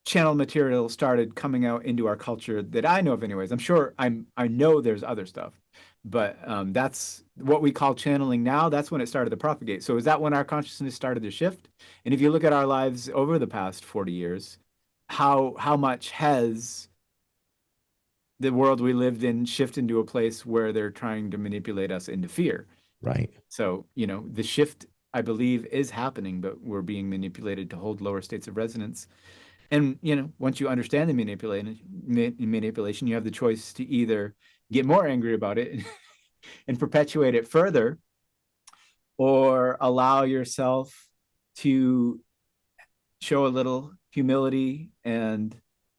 Speaker 4: channel material started coming out into our culture that I know of anyways. I'm sure I know there's other stuff, but that's what we call channeling now. That's when it started to propagate. So is that when our consciousness started to shift? And if you look at our lives over the past 40 years, how much has the world we lived in shifted into a place where they're trying to manipulate us into fear?
Speaker 3: Right.
Speaker 4: So, the shift, I believe, is happening, but we're being manipulated to hold lower states of resonance. And, once you understand the manipulation, you have the choice to either get more angry about it and perpetuate it further, or allow yourself to show a little humility and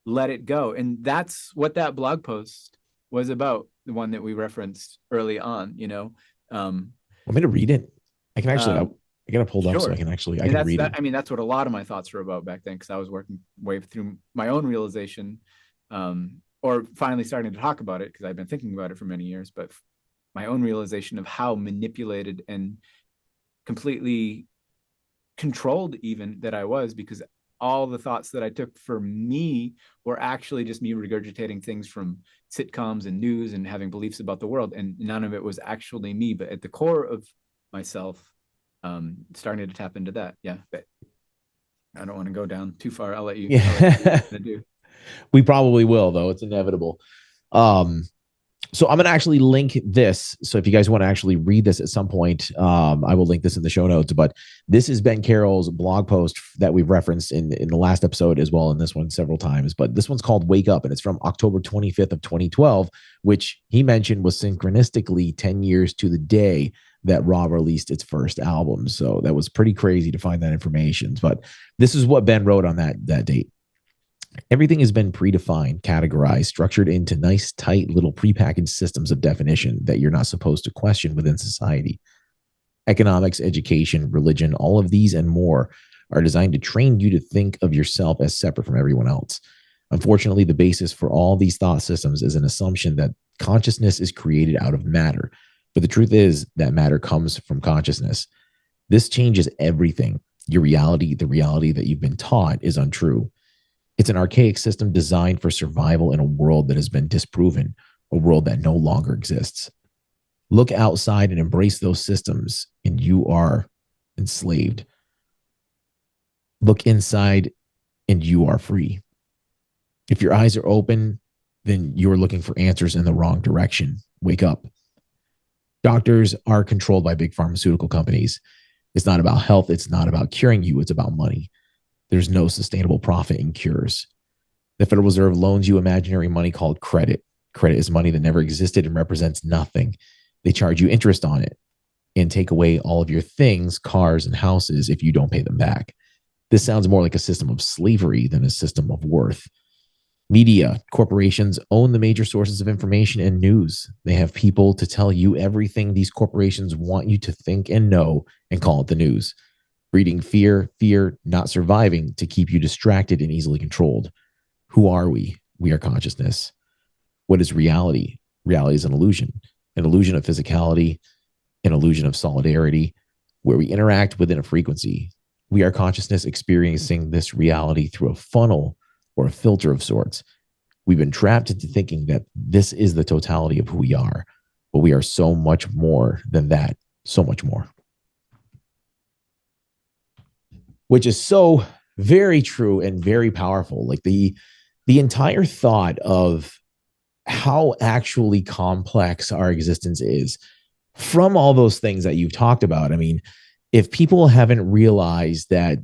Speaker 4: let it go. And that's what that blog post was about, the one that we referenced early on.
Speaker 3: Want me to read it? I can actually. I got it pulled up so I can actually. I can read it.
Speaker 4: I mean, that's what a lot of my thoughts were about back then, because I was working way through my own realization, or finally starting to talk about it, because I've been thinking about it for many years. But my own realization of how manipulated and completely controlled even that I was, because all the thoughts that I took for me were actually just me regurgitating things from sitcoms and news and having beliefs about the world, and none of it was actually me. But at the core of myself, starting to tap into that. Yeah. I don't want to go down too far. I'll let you.
Speaker 3: Yeah.
Speaker 4: I'll let you do what you're gonna do.
Speaker 3: We probably will, though. It's inevitable. So I'm going to actually link this. So if you guys want to actually read this at some point, I will link this in the show notes. But this is Ben Carroll's blog post that we've referenced in the last episode as well, and this one several times. But this one's called Wake Up, and it's from October 25th of 2012, which he mentioned was synchronistically 10 years to the day that Raw released its first album. So that was pretty crazy to find that information. But this is what Ben wrote on that date. Everything has been predefined, categorized, structured into nice, tight little prepackaged systems of definition that you're not supposed to question within society. Economics, education, religion, all of these and more are designed to train you to think of yourself as separate from everyone else. Unfortunately, the basis for all these thought systems is an assumption that consciousness is created out of matter. But the truth is that matter comes from consciousness. This changes everything. Your reality, the reality that you've been taught, is untrue. It's an archaic system designed for survival in a world that has been disproven, a world that no longer exists. Look outside and embrace those systems, and you are enslaved. Look inside, and you are free. If your eyes are open, then you're looking for answers in the wrong direction. Wake up. Doctors are controlled by big pharmaceutical companies. It's not about health. It's not about curing you. It's about money. There's no sustainable profit in cures. The Federal Reserve loans you imaginary money called credit. Credit is money that never existed and represents nothing. They charge you interest on it and take away all of your things, cars and houses, if you don't pay them back. This sounds more like a system of slavery than a system of worth. Media, corporations own the major sources of information and news. They have people to tell you everything these corporations want you to think and know and call it the news. Breeding fear, not surviving to keep you distracted and easily controlled. Who are we? We are consciousness. What is reality? Reality is an illusion of physicality, an illusion of solidarity, where we interact within a frequency. We are consciousness experiencing this reality through a funnel or a filter of sorts. We've been trapped into thinking that this is the totality of who we are, but we are so much more than that, so much more. Which is so very true and very powerful. Like the entire thought of how actually complex our existence is from all those things that you've talked about. I mean, if people haven't realized that,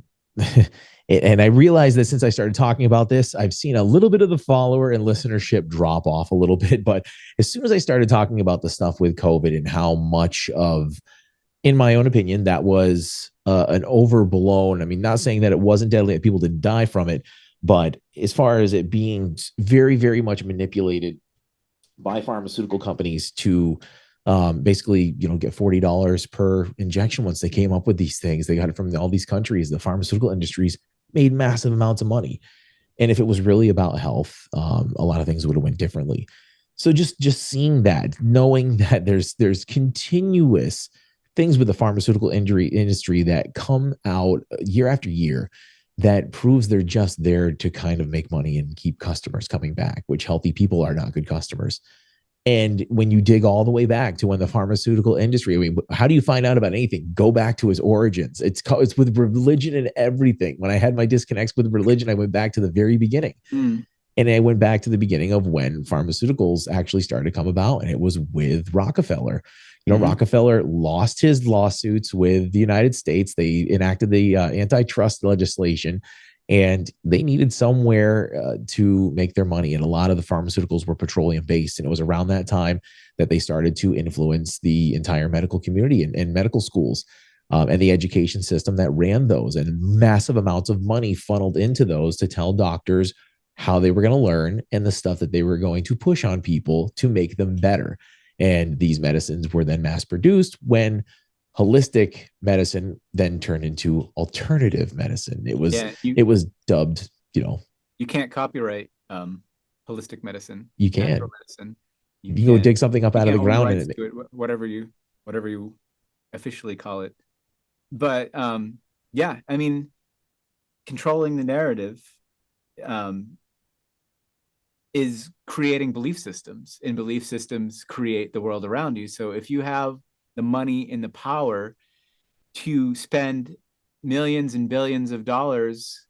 Speaker 3: and I realized that since I started talking about this, I've seen a little bit of the follower and listenership drop off a little bit. But as soon as I started talking about the stuff with COVID and how much of, in my own opinion, that was an overblown, I mean, not saying that it wasn't deadly, that people didn't die from it, but as far as it being very, very much manipulated by pharmaceutical companies to basically, get $40 per injection. Once they came up with these things, they got it from all these countries. The pharmaceutical industries made massive amounts of money. And if it was really about health, a lot of things would have went differently. So just seeing that, knowing that there's continuous things with the pharmaceutical industry that come out year after year that proves they're just there to kind of make money and keep customers coming back, which healthy people are not good customers. And when you dig all the way back to when the pharmaceutical industry, I mean, how do you find out about anything? Go back to its origins. It's with religion and everything. When I had my disconnects with religion, I went back to the very beginning. And I went back to the beginning of when pharmaceuticals actually started to come about. And it was with Rockefeller. Rockefeller lost his lawsuits with the United States. They enacted the antitrust legislation, and they needed somewhere to make their money. And a lot of the pharmaceuticals were petroleum based. And it was around that time that they started to influence the entire medical community and medical schools and the education system that ran those. And massive amounts of money funneled into those to tell doctors how they were going to learn and the stuff that they were going to push on people to make them better. And these medicines were then mass produced when holistic medicine then turned into alternative medicine. It was dubbed,
Speaker 4: You can't copyright holistic medicine.
Speaker 3: You can.
Speaker 4: Natural medicine.
Speaker 3: You can go dig something up out of the ground
Speaker 4: and whatever you officially call it. But yeah, I mean, controlling the narrative is creating belief systems, and belief systems create the world around you. So if you have the money and the power to spend millions and billions of dollars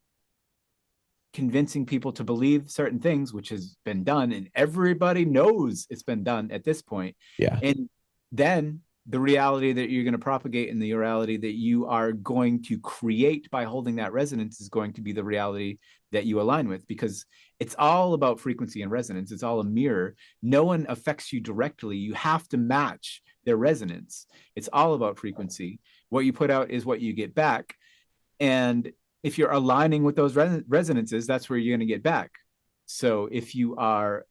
Speaker 4: convincing people to believe certain things, which has been done, and everybody knows it's been done at this point.
Speaker 3: Yeah.
Speaker 4: And then the reality that you're going to propagate and the reality that you are going to create by holding that resonance is going to be the reality that you align with, because it's all about frequency and resonance. It's all a mirror. No one affects you directly. You have to match their resonance. It's all about frequency. What you put out is what you get back. And if you're aligning with those resonances, that's where you're going to get back. So if you are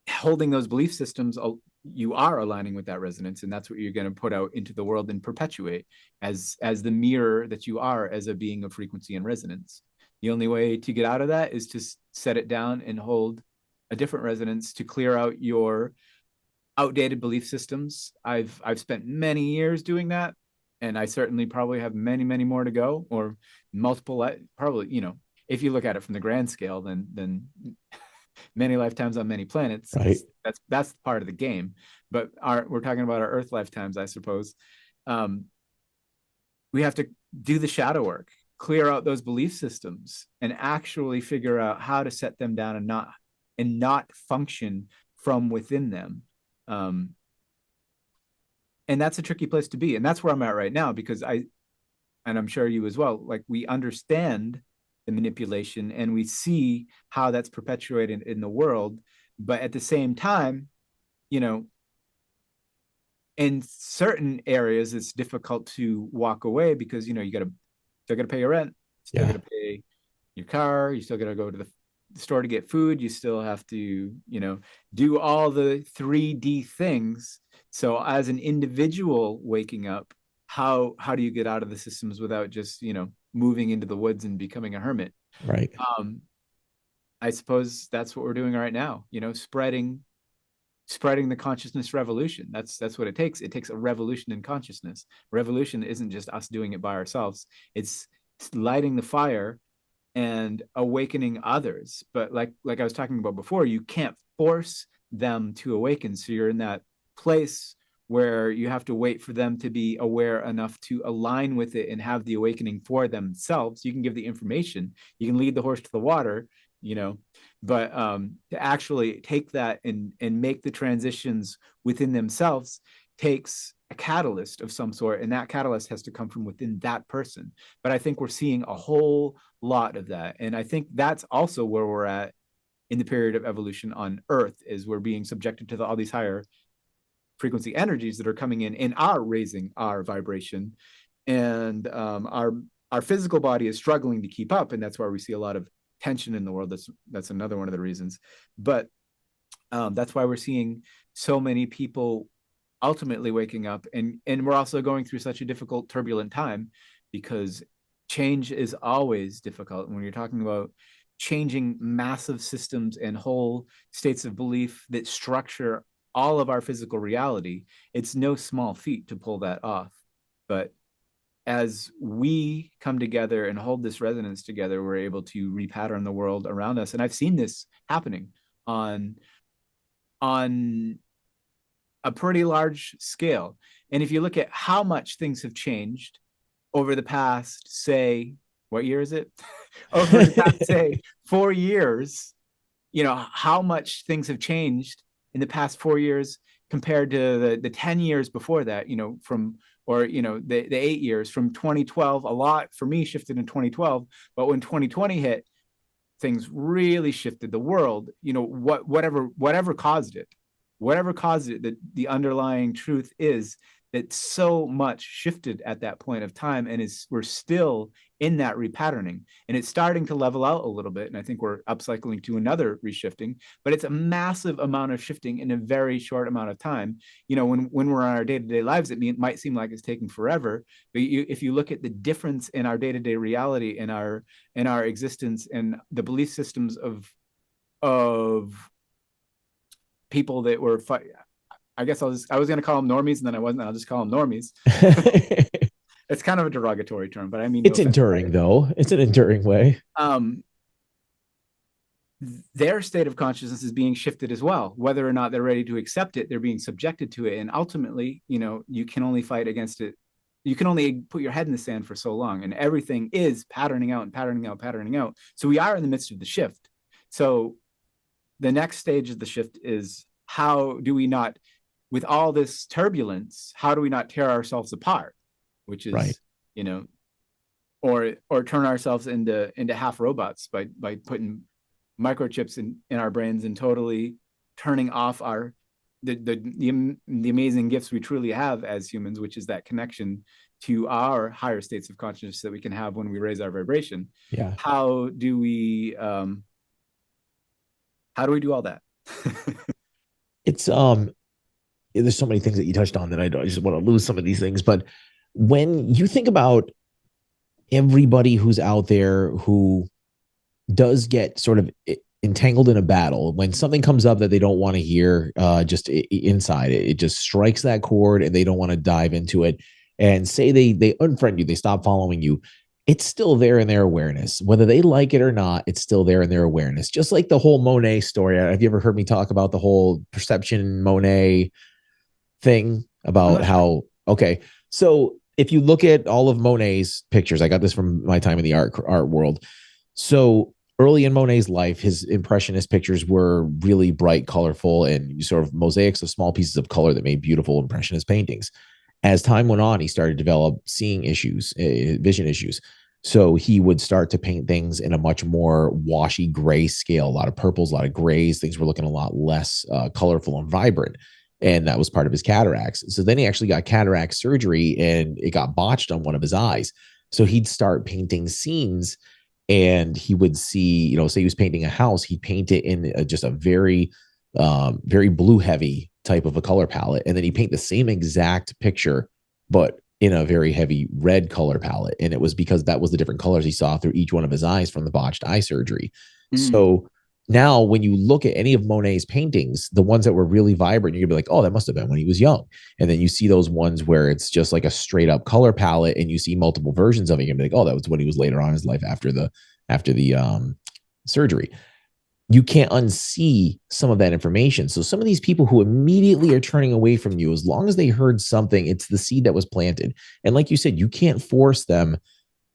Speaker 4: holding those belief systems, you are aligning with that resonance, and that's what you're going to put out into the world and perpetuate as the mirror that you are as a being of frequency and resonance. The only way to get out of that is to set it down and hold a different resonance to clear out your outdated belief systems. I've spent many years doing that, and I certainly probably have many, many more to go, or multiple, probably, you know, if you look at it from the grand scale, then many lifetimes on many planets.
Speaker 3: Right.
Speaker 4: That's part of the game. But we're talking about our Earth lifetimes, I suppose. We have to do the shadow work, clear out those belief systems, and actually figure out how to set them down and not function from within them. And that's a tricky place to be. And that's where I'm at right now, because and I'm sure you as well, like, we understand the manipulation and we see how that's perpetuated in the world. But at the same time, you know, in certain areas, it's difficult to walk away because, you know, you still got to pay your rent, still got to pay your car, you still got to go to the store to get food, you still have to, you know, do all the 3D things. So as an individual waking up, how do you get out of the systems without just, you know, moving into the woods and becoming a hermit?
Speaker 3: Right.
Speaker 4: I suppose that's what we're doing right now, you know, spreading the consciousness revolution. That's what it takes. It takes a revolution in consciousness. Revolution isn't just us doing it by ourselves. It's lighting the fire and awakening others. But like I was talking about before, you can't force them to awaken. So you're in that place where you have to wait for them to be aware enough to align with it and have the awakening for themselves. You can give the information, you can lead the horse to the water, you know, but to actually take that and make the transitions within themselves takes a catalyst of some sort, and that catalyst has to come from within that person. But I think we're seeing a whole lot of that, and I think that's also where we're at in the period of evolution on Earth, is we're being subjected to all these higher frequency energies that are coming in and are raising our vibration, and our physical body is struggling to keep up, and that's why we see a lot of tension in the world. That's another one of the reasons. But that's why we're seeing so many people ultimately waking up, and we're also going through such a difficult, turbulent time, because change is always difficult. When you're talking about changing massive systems and whole states of belief that structure all of our physical reality, it's no small feat to pull that off. But as we come together and hold this resonance together, we're able to repattern the world around us. And I've seen this happening on a pretty large scale. And if you look at how much things have changed over the past, say, what year is it? Over the past, say, 4 years, you know, how much things have changed in the past 4 years compared to the 10 years before that, you know, the 8 years from 2012. A lot for me shifted in 2012, but when 2020 hit, things really shifted. The world, you know, whatever caused it, that the underlying truth is that so much shifted at that point of time, and we're still in that repatterning, and it's starting to level out a little bit, and I think we're upcycling to another reshifting, but it's a massive amount of shifting in a very short amount of time. You know, when we're on our day-to-day lives, it might seem like it's taking forever, but if you look at the difference in our day-to-day reality, in our existence, and the belief systems of people that were I guess I was going to call them normies, and then I wasn't. I'll just call them normies. It's kind of a derogatory term, but I mean,
Speaker 3: it's enduring, though. It's an enduring way.
Speaker 4: Their state of consciousness is being shifted as well. Whether or not they're ready to accept it, they're being subjected to it, and ultimately, you know, you can only fight against it you can only put your head in the sand for so long, and everything is patterning out and patterning out, patterning out. So we are in the midst of the shift. So the next stage of the shift is, how do we not, with all this turbulence, how do we not tear ourselves apart? Which is,
Speaker 3: Right.
Speaker 4: you know, or turn ourselves into half robots by putting microchips in our brains and totally turning off our the amazing gifts we truly have as humans, which is that connection to our higher states of consciousness that we can have when we raise our vibration.
Speaker 3: Yeah.
Speaker 4: How do we do all that?
Speaker 3: It's there's so many things that you touched on that I just want to lose some of these things. But when you think about everybody who's out there who does get sort of entangled in a battle, when something comes up that they don't want to hear, just inside it just strikes that chord and they don't want to dive into it, and say they unfriend you, they stop following you, it's still there in their awareness, whether they like it or not. It's still there in their awareness, just like the whole Monet story. Have you ever heard me talk about the whole perception Monet thing about how, okay, so if you look at all of Monet's pictures, I got this from my time in the art world. So early in Monet's life, his impressionist pictures were really bright, colorful, and sort of mosaics of small pieces of color that made beautiful impressionist paintings. As time went on, he started to develop seeing issues, vision issues. So he would start to paint things in a much more washy gray scale, a lot of purples, a lot of grays. Things were looking a lot less colorful and vibrant. And that was part of his cataracts. So then he actually got cataract surgery and it got botched on one of his eyes. So he'd start painting scenes and he would see, you know, say he was painting a house, he'd paint it in just a very, very blue heavy type of a color palette. And then he'd paint the same exact picture, but in a very heavy red color palette. And it was because that was the different colors he saw through each one of his eyes from the botched eye surgery. So now, when you look at any of Monet's paintings, the ones that were really vibrant, you're gonna be like, oh, that must have been when he was young. And then you see those ones where it's just like a straight up color palette and you see multiple versions of it. You're gonna be like, oh, that was when he was later on in his life after the surgery. You can't unsee some of that information. So some of these people who immediately are turning away from you, as long as they heard something, it's the seed that was planted. And like you said, you can't force them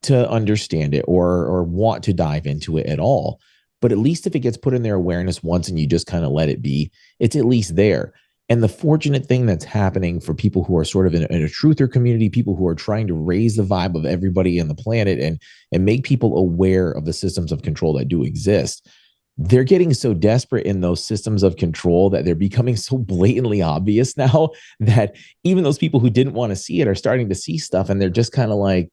Speaker 3: to understand it or want to dive into it at all. But at least if it gets put in their awareness once and you just kind of let it be, it's at least there. And the fortunate thing that's happening for people who are sort of in a truther community, people who are trying to raise the vibe of everybody on the planet and make people aware of the systems of control that do exist, they're getting so desperate in those systems of control that they're becoming so blatantly obvious now that even those people who didn't want to see it are starting to see stuff. And they're just kind of like,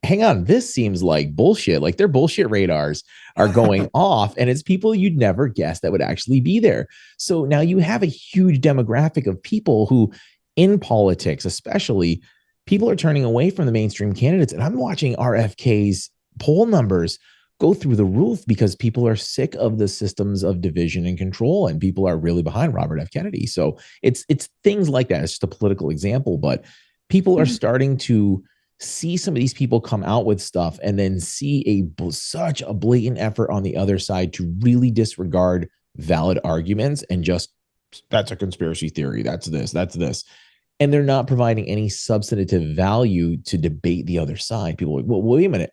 Speaker 3: hang on, this seems like bullshit. Like their bullshit radars are going off, and it's people you'd never guess that would actually be there. So now you have a huge demographic of people who, in politics especially, people are turning away from the mainstream candidates. And I'm watching RFK's poll numbers go through the roof because people are sick of the systems of division and control, and people are really behind Robert F. Kennedy. So it's things like that. It's just a political example, but people are starting to see some of these people come out with stuff and then see such a blatant effort on the other side to really disregard valid arguments and just, that's a conspiracy theory, that's this. And they're not providing any substantive value to debate the other side. People are like, well, wait a minute.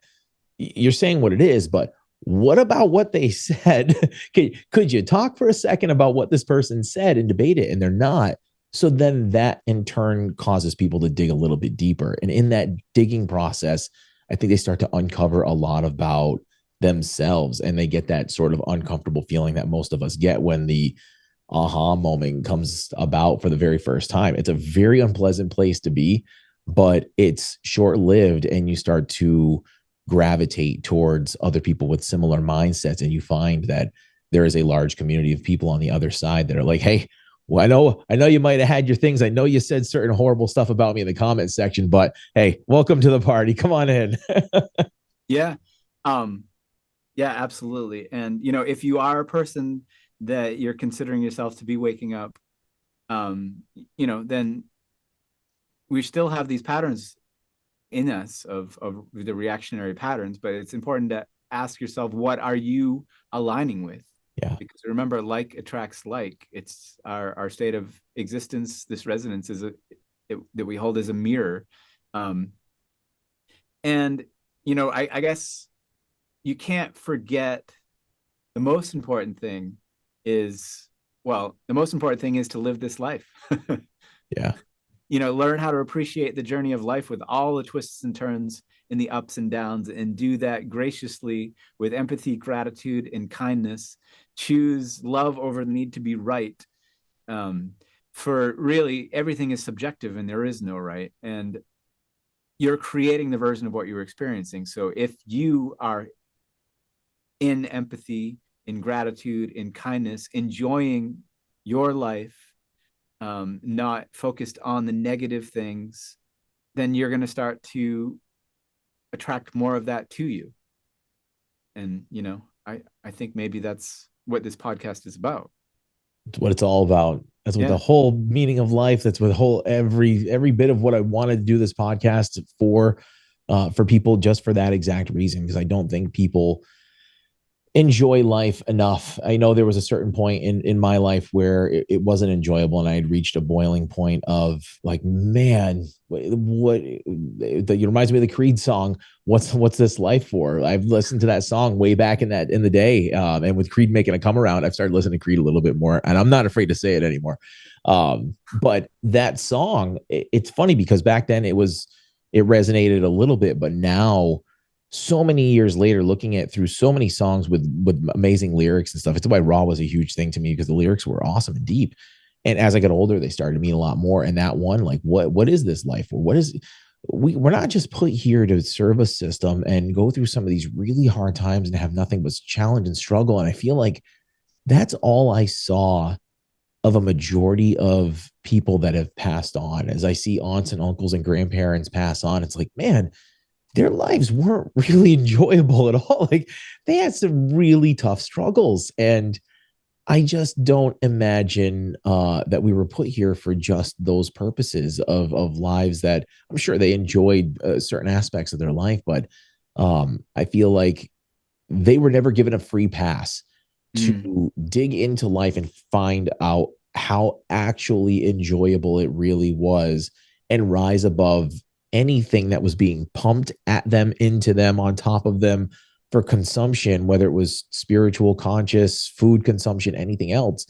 Speaker 3: You're saying what it is, but what about what they said? Could you talk for a second about what this person said and debate it? And they're not. So then that in turn causes people to dig a little bit deeper. And in that digging process, I think they start to uncover a lot about themselves, and they get that sort of uncomfortable feeling that most of us get when the aha moment comes about for the very first time. It's a very unpleasant place to be, but it's short-lived, and you start to gravitate towards other people with similar mindsets. And you find that there is a large community of people on the other side that are like, hey, well, I know you might have had your things. I know you said certain horrible stuff about me in the comment section, but hey, welcome to the party. Come on in.
Speaker 4: Yeah. Yeah, absolutely. And, you know, if you are a person that you're considering yourself to be waking up, you know, then we still have these patterns in us of the reactionary patterns, but it's important to ask yourself, what are you aligning with?
Speaker 3: Yeah.
Speaker 4: Because remember, like attracts like. It's our state of existence. This resonance is that we hold as a mirror. And, I guess you can't forget the most important thing is, the most important thing is to live this life.
Speaker 3: Yeah.
Speaker 4: Learn how to appreciate the journey of life with all the twists and turns and the ups and downs, and do that graciously with empathy, gratitude, and kindness. Choose love over the need to be right. For really, everything is subjective and there is no right. And you're creating the version of what you're experiencing. So if you are in empathy, in gratitude, in kindness, enjoying your life, not focused on the negative things, then you're going to start to attract more of that to you. And, I think maybe that's what this podcast is about.
Speaker 3: It's what it's all about. That's what the
Speaker 4: Yeah.
Speaker 3: whole meaning of life. That's what the whole every bit of what I wanted to do this podcast for people, just for that exact reason. Because I don't think people enjoy life enough. I know there was a certain point in my life where it wasn't enjoyable, and I had reached a boiling point of like, man, what that reminds me of the Creed song. What's this life for? I've listened to that song way back in the day, and with Creed making a come around, I've started listening to Creed a little bit more, and I'm not afraid to say it anymore. But that song, it's funny because back then it resonated a little bit, but now, so many years later, looking at through so many songs with amazing lyrics and stuff, it's why Raw was a huge thing to me, because the lyrics were awesome and deep. And as I got older, they started to mean a lot more. And that one, like, what is this life for? What is we're not just put here to serve a system and go through some of these really hard times and have nothing but challenge and struggle. And I feel like that's all I saw of a majority of people that have passed on. As I see aunts and uncles and grandparents pass on, it's like, man, their lives weren't really enjoyable at all. Like, they had some really tough struggles. And I just don't imagine that we were put here for just those purposes of lives that I'm sure they enjoyed certain aspects of their life. But I feel like they were never given a free pass to dig into life and find out how actually enjoyable it really was, and rise above anything that was being pumped at them, into them, on top of them for consumption, whether it was spiritual, conscious, food consumption, anything else.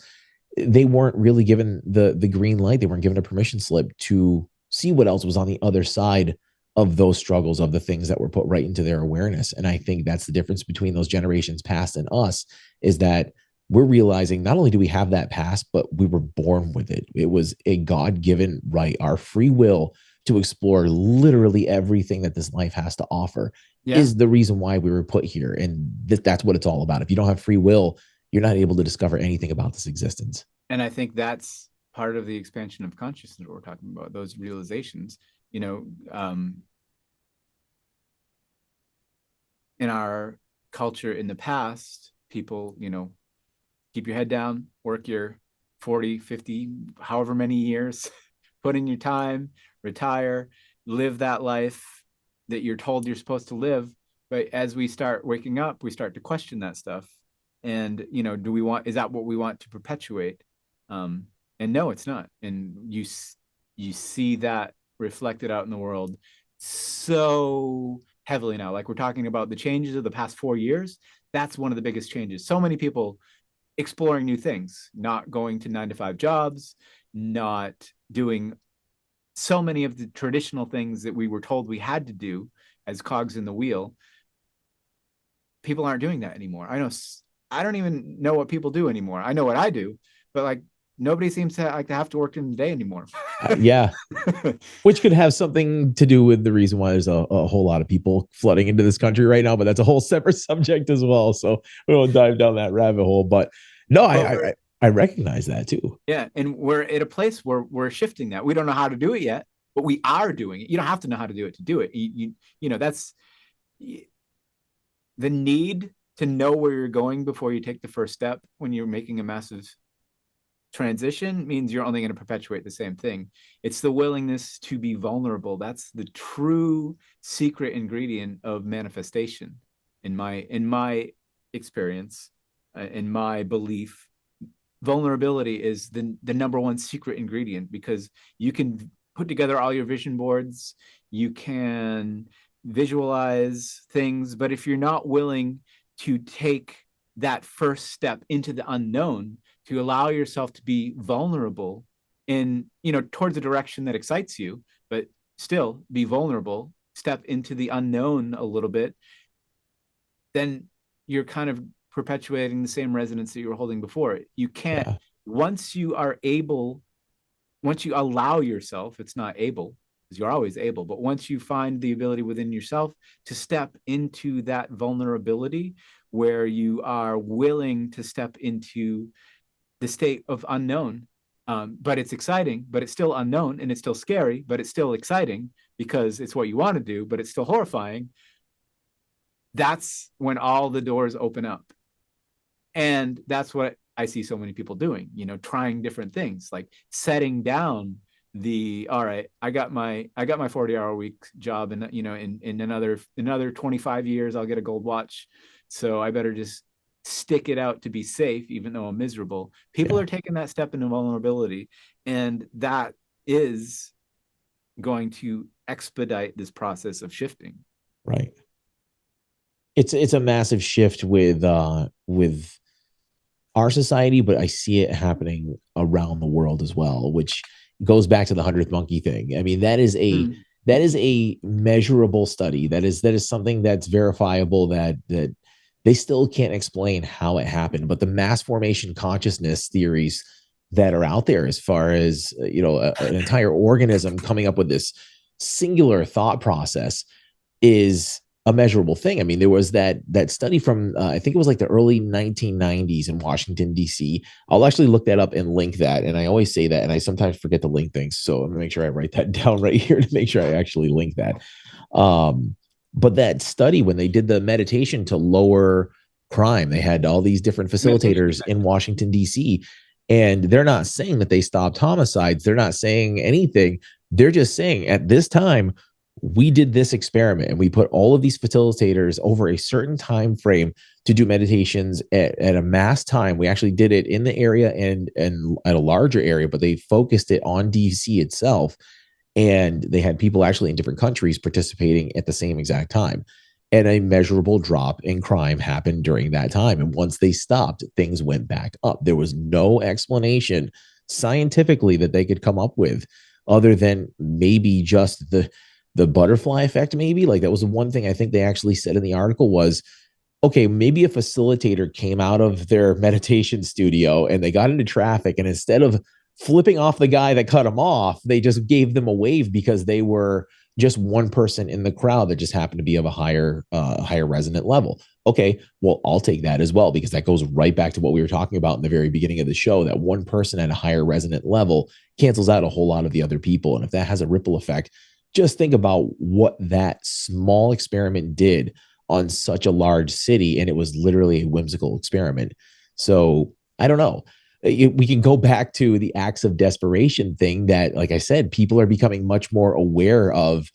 Speaker 3: They weren't really given the green light. They weren't given a permission slip to see what else was on the other side of those struggles, of the things that were put right into their awareness. And I think that's the difference between those generations past and us, is that we're realizing not only do we have that past, but we were born with it. It was a God-given right, our free will to explore literally everything that this life has to offer. Yeah. Is the reason why we were put here. And that's what it's all about. If you don't have free will, you're not able to discover anything about this existence.
Speaker 4: And I think that's part of the expansion of consciousness we're talking about, those realizations. In our culture in the past, people, keep your head down, work your 40, 50, however many years, put in your time, retire, live that life that you're told you're supposed to live. But as we start waking up, we start to question that stuff. And, is that what we want to perpetuate? And no, it's not. And you see that reflected out in the world so heavily now. Like, we're talking about the changes of the past 4 years. That's one of the biggest changes. So many people exploring new things, not going to 9-to-5 jobs, not doing so many of the traditional things that we were told we had to do as cogs in the wheel. People aren't doing that anymore. I don't even know what people do anymore. I know what I do, but like, nobody seems to have to work in the day anymore.
Speaker 3: Yeah. Which could have something to do with the reason why there's a whole lot of people flooding into this country right now, but that's a whole separate subject as well. So we won't dive down that rabbit hole, but no, I recognize that too.
Speaker 4: Yeah. And we're at a place where we're shifting that. We don't know how to do it yet, but we are doing it. You don't have to know how to do it to do it. That's the need to know where you're going before you take the first step. When you're making a massive transition, means you're only going to perpetuate the same thing. It's the willingness to be vulnerable. That's the true secret ingredient of manifestation. In my experience, in my belief, vulnerability is the number one secret ingredient, because you can put together all your vision boards. You can visualize things, but if you're not willing to take that first step into the unknown, to allow yourself to be vulnerable in, towards a direction that excites you, but still be vulnerable, step into the unknown a little bit, then you're kind of perpetuating the same resonance that you were holding before. You can't,
Speaker 3: Yeah.
Speaker 4: once you allow yourself, it's not able, because you're always able, but once you find the ability within yourself to step into that vulnerability where you are willing to step into the state of unknown, but it's exciting, but it's still unknown, and it's still scary, but it's still exciting because it's what you want to do, but it's still horrifying. That's when all the doors open up. And that's what I see so many people doing, trying different things, like setting down all right, I got my 40-hour week job, and in another 25 years I'll get a gold watch, so I better just stick it out to be safe even though I'm miserable. People are taking that step into vulnerability, and that is going to expedite this process of shifting.
Speaker 3: Right. It's a massive shift with our society, but I see it happening around the world as well, which goes back to the 100th monkey thing. I mean, that is a measurable study. That is something that's verifiable, that they still can't explain how it happened, but the mass formation consciousness theories that are out there, as far as an entire organism coming up with this singular thought process, is a measurable thing. I mean, there was that study from I think it was like the early 1990s in Washington, D.C. I'll actually look that up and link that. And I always say that, and I sometimes forget to link things. So I'm gonna make sure I write that down right here to make sure I actually link that. But that study, when they did the meditation to lower crime, they had all these different facilitators in Washington, D.C. And they're not saying that they stopped homicides. They're not saying anything. They're just saying, at this time, we did this experiment, and we put all of these facilitators over a certain time frame to do meditations at a mass time. We actually did it in the area and at a larger area, but they focused it on DC itself. And they had people actually in different countries participating at the same exact time. And a measurable drop in crime happened during that time. And once they stopped, things went back up. There was no explanation scientifically that they could come up with, other than maybe just the butterfly effect. Maybe, like, that was the one thing I think they actually said in the article was, okay, maybe a facilitator came out of their meditation studio and they got into traffic, and instead of flipping off the guy that cut them off, they just gave them a wave because they were just one person in the crowd that just happened to be of a higher resonant level. Okay, well, I'll take that as well, because that goes right back to what we were talking about in the very beginning of the show, that one person at a higher resonant level cancels out a whole lot of the other people. And if that has a ripple effect, just think about what that small experiment did on such a large city. And it was literally a whimsical experiment. So I don't know. We can go back to the acts of desperation thing that, like I said, people are becoming much more aware of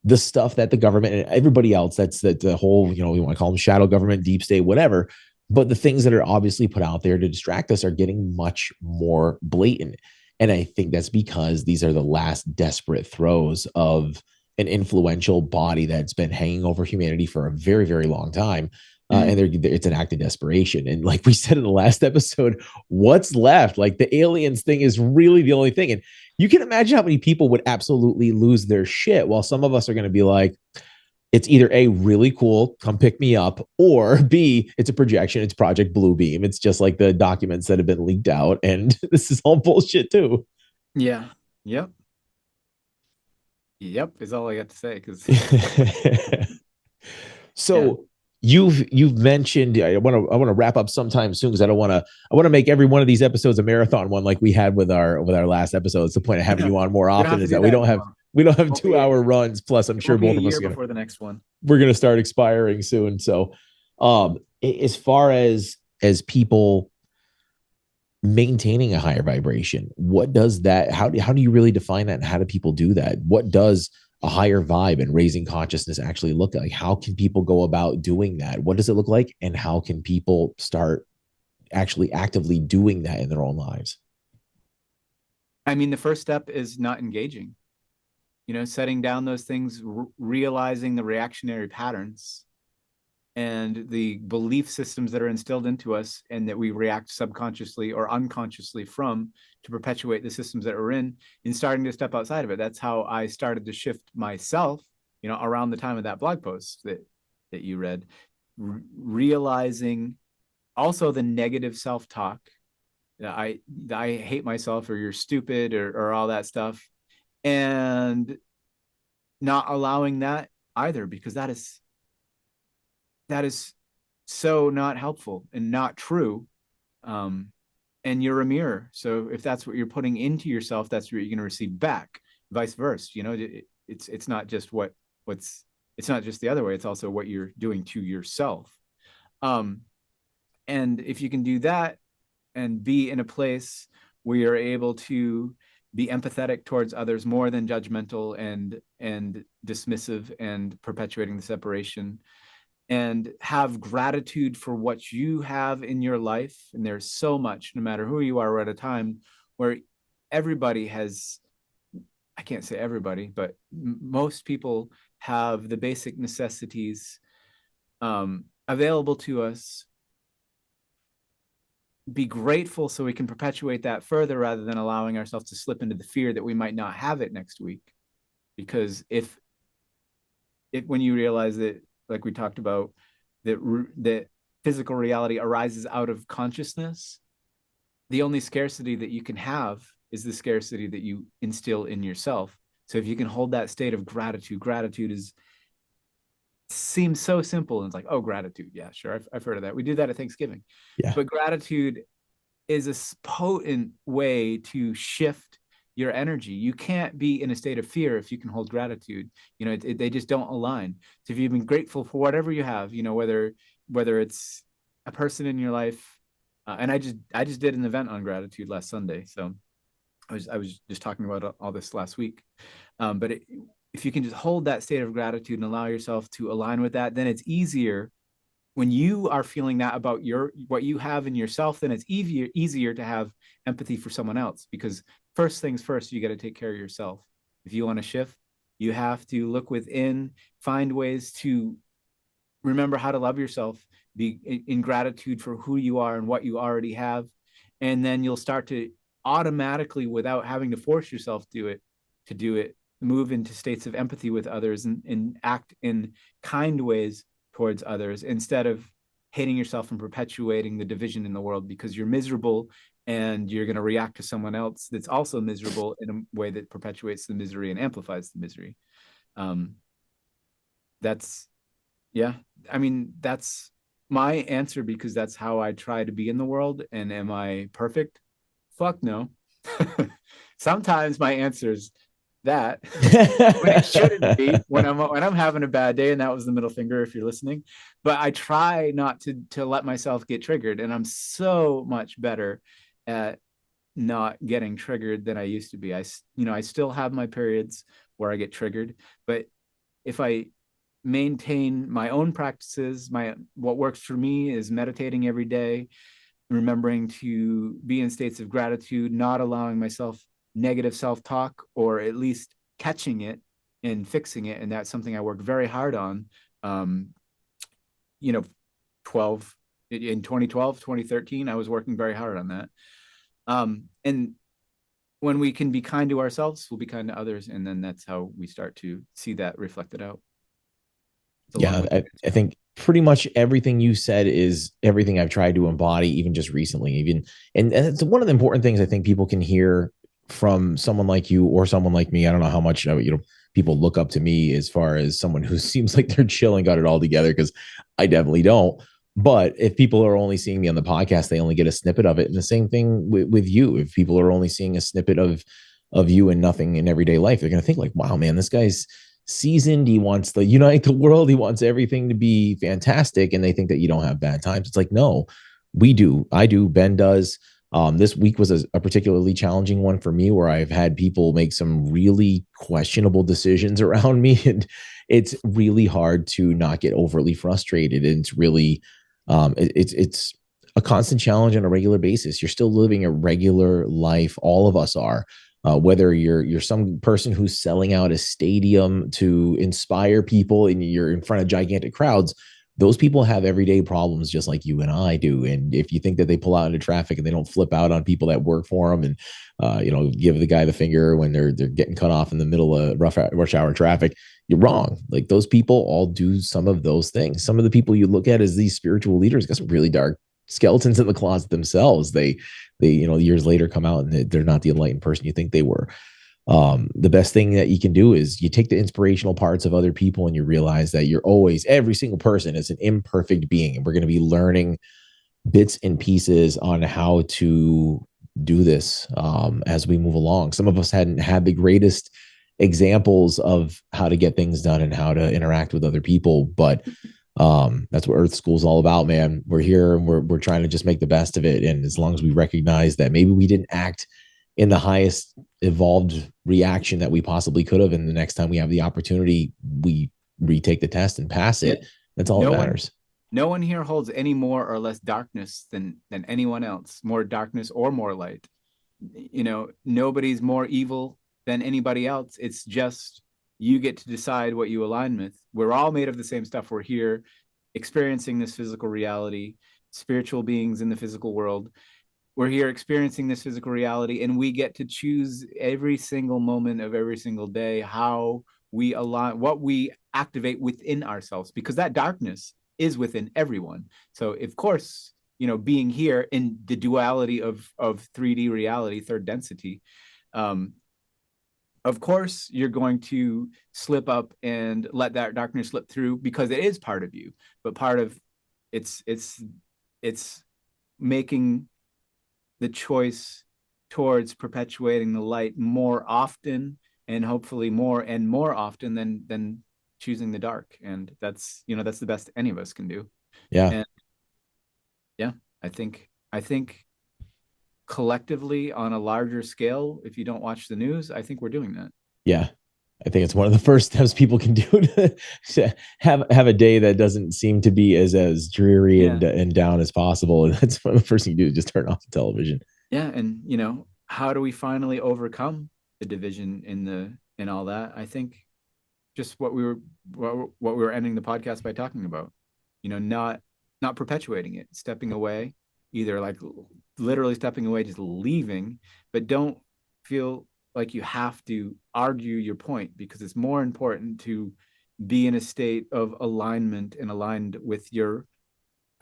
Speaker 3: the stuff that the government and everybody else, that's the whole, we want to call them shadow government, deep state, whatever. But the things that are obviously put out there to distract us are getting much more blatant. And I think that's because these are the last desperate throes of an influential body that's been hanging over humanity for a very, very long time. And it's an act of desperation. And like we said in the last episode, what's left? Like, the aliens thing is really the only thing. And you can imagine how many people would absolutely lose their shit, while some of us are going to be like, it's either A, really cool, come pick me up, or B, it's a projection, it's Project Bluebeam. It's just like the documents that have been leaked out, and this is all bullshit too.
Speaker 4: Yeah. Yep. Is all I got to say.
Speaker 3: So you've mentioned, I want to wrap up sometime soon, because I want to make every one of these episodes a marathon one, like we had with our last episode. It's the point of having you on more often, is that we don't have 2-hour runs. Plus, I'm sure both of us are
Speaker 4: before the next one.
Speaker 3: We're going to start expiring soon. So, as far as people maintaining a higher vibration, what does that? How do you really define that? And how do people do that? What does a higher vibe and raising consciousness actually look like? How can people go about doing that? What does it look like? And how can people start actually actively doing that in their own lives?
Speaker 4: I mean, the first step is not engaging. setting down those things, realizing the reactionary patterns and the belief systems that are instilled into us and that we react subconsciously or unconsciously from to perpetuate the systems that we're in, and starting to step outside of it. That's how I started to shift myself, around the time of that blog post that you read, realizing also the negative self-talk. I hate myself, or you're stupid, or all that stuff, and not allowing that either, because that is so not helpful and not true. And you're a mirror. So if that's what you're putting into yourself, that's what you're going to receive back. Vice versa. It's not just it's not just the other way. It's also what you're doing to yourself. And if you can do that and be in a place where you're able to be empathetic towards others more than judgmental and dismissive and perpetuating the separation, and have gratitude for what you have in your life. And there's so much, no matter who you are. We're at a time where everybody has, I can't say everybody, but most people have the basic necessities available to us. Be grateful so we can perpetuate that further, rather than allowing ourselves to slip into the fear that we might not have it next week. Because if when you realize that, like we talked about, that physical reality arises out of consciousness, the only scarcity that you can have is the scarcity that you instill in yourself. So if you can hold that state of gratitude seems so simple, and it's like, oh, gratitude, yeah, sure, I've heard of that. We do that at Thanksgiving.
Speaker 3: Yeah.
Speaker 4: But gratitude is a potent way to shift your energy. You can't be in a state of fear if you can hold gratitude. They just don't align. So if you've been grateful for whatever you have, whether it's a person in your life, and I just did an event on gratitude last Sunday. So I was just talking about all this last week. But if you can just hold that state of gratitude and allow yourself to align with that, then it's easier when you are feeling that about what you have in yourself. Then it's easier to have empathy for someone else, because first things first, you got to take care of yourself. If you want to shift, you have to look within, find ways to remember how to love yourself, be in gratitude for who you are and what you already have. And then you'll start to automatically, without having to force yourself to do it, move into states of empathy with others and act in kind ways towards others, instead of hating yourself and perpetuating the division in the world because you're miserable, and you're going to react to someone else that's also miserable in a way that perpetuates the misery and amplifies the misery. That's my answer, because that's how I try to be in the world. And am I perfect? Fuck no. Sometimes my answer is that when it shouldn't be, when I'm having a bad day, and that was the middle finger if you're listening. But I try not to let myself get triggered, and I'm so much better at not getting triggered than I used to be. I still have my periods where I get triggered, but if I maintain my own practices, what works for me is meditating every day, remembering to be in states of gratitude, not allowing myself negative self-talk, or at least catching it and fixing it. And that's something I work very hard on. In 2012, 2013, I was working very hard on that. And when we can be kind to ourselves, we'll be kind to others. And then that's how we start to see that reflected out.
Speaker 3: Yeah, I think pretty much everything you said is everything I've tried to embody, even just recently. And it's one of the important things I think people can hear from someone like you or someone like me. I don't know how much people look up to me as far as someone who seems like they're chilling, got it all together, because I definitely don't. But if people are only seeing me on the podcast, they only get a snippet of it. And the same thing with you. If people are only seeing a snippet of you and nothing in everyday life, they're going to think like, wow, man, this guy's seasoned. He wants to unite the world. He wants everything to be fantastic. And they think that you don't have bad times. It's like, no, we do. I do. Ben does. This week was a particularly challenging one for me, where I've had people make some really questionable decisions around me. And it's really hard to not get overly frustrated. And it's really, it's a constant challenge on a regular basis. You're still living a regular life. All of us are. Whether you're some person who's selling out a stadium to inspire people and you're in front of gigantic crowds, those people have everyday problems just like you and I do. And if you think that they pull out into traffic and they don't flip out on people that work for them and give the guy the finger when they're getting cut off in the middle of rush hour traffic, you're wrong. Like, those people all do some of those things. Some of the people you look at as these spiritual leaders got some really dark skeletons in the closet themselves. They years later come out and they're not the enlightened person you think they were. The best thing that you can do is you take the inspirational parts of other people and you realize that every single person is an imperfect being, and we're going to be learning bits and pieces on how to do this as we move along. Some of us hadn't had the greatest examples of how to get things done and how to interact with other people, but that's what Earth School is all about, man. We're here and we're trying to just make the best of it. And as long as we recognize that maybe we didn't act in the highest evolved reaction that we possibly could have, and the next time we have the opportunity, we retake the test and pass it. That's all that matters.
Speaker 4: No one here holds any more or less darkness than anyone else, more darkness or more light. Nobody's more evil than anybody else. It's just you get to decide what you align with. We're all made of the same stuff. We're here experiencing this physical reality, spiritual beings in the physical world. We're here experiencing this physical reality, and we get to choose every single moment of every single day how we align, what we activate within ourselves, because that darkness is within everyone. So, of course, being here in the duality of 3D reality, third density, of course, you're going to slip up and let that darkness slip through, because it is part of you. But part of it's making the choice towards perpetuating the light more often, and hopefully more and more often than choosing the dark. And that's the best any of us can do.
Speaker 3: Yeah.
Speaker 4: And yeah, I think collectively on a larger scale, if you don't watch the news, I think we're doing that.
Speaker 3: Yeah. I think it's one of the first steps people can do to have a day that doesn't seem to be as dreary and down as possible. And that's one of the first things you do, just turn off the television.
Speaker 4: Yeah. And how do we finally overcome the division in all that? I think just what we were ending the podcast by talking about, not perpetuating it, stepping away, either like literally stepping away, just leaving, but don't feel like you have to argue your point, because it's more important to be in a state of alignment and aligned with the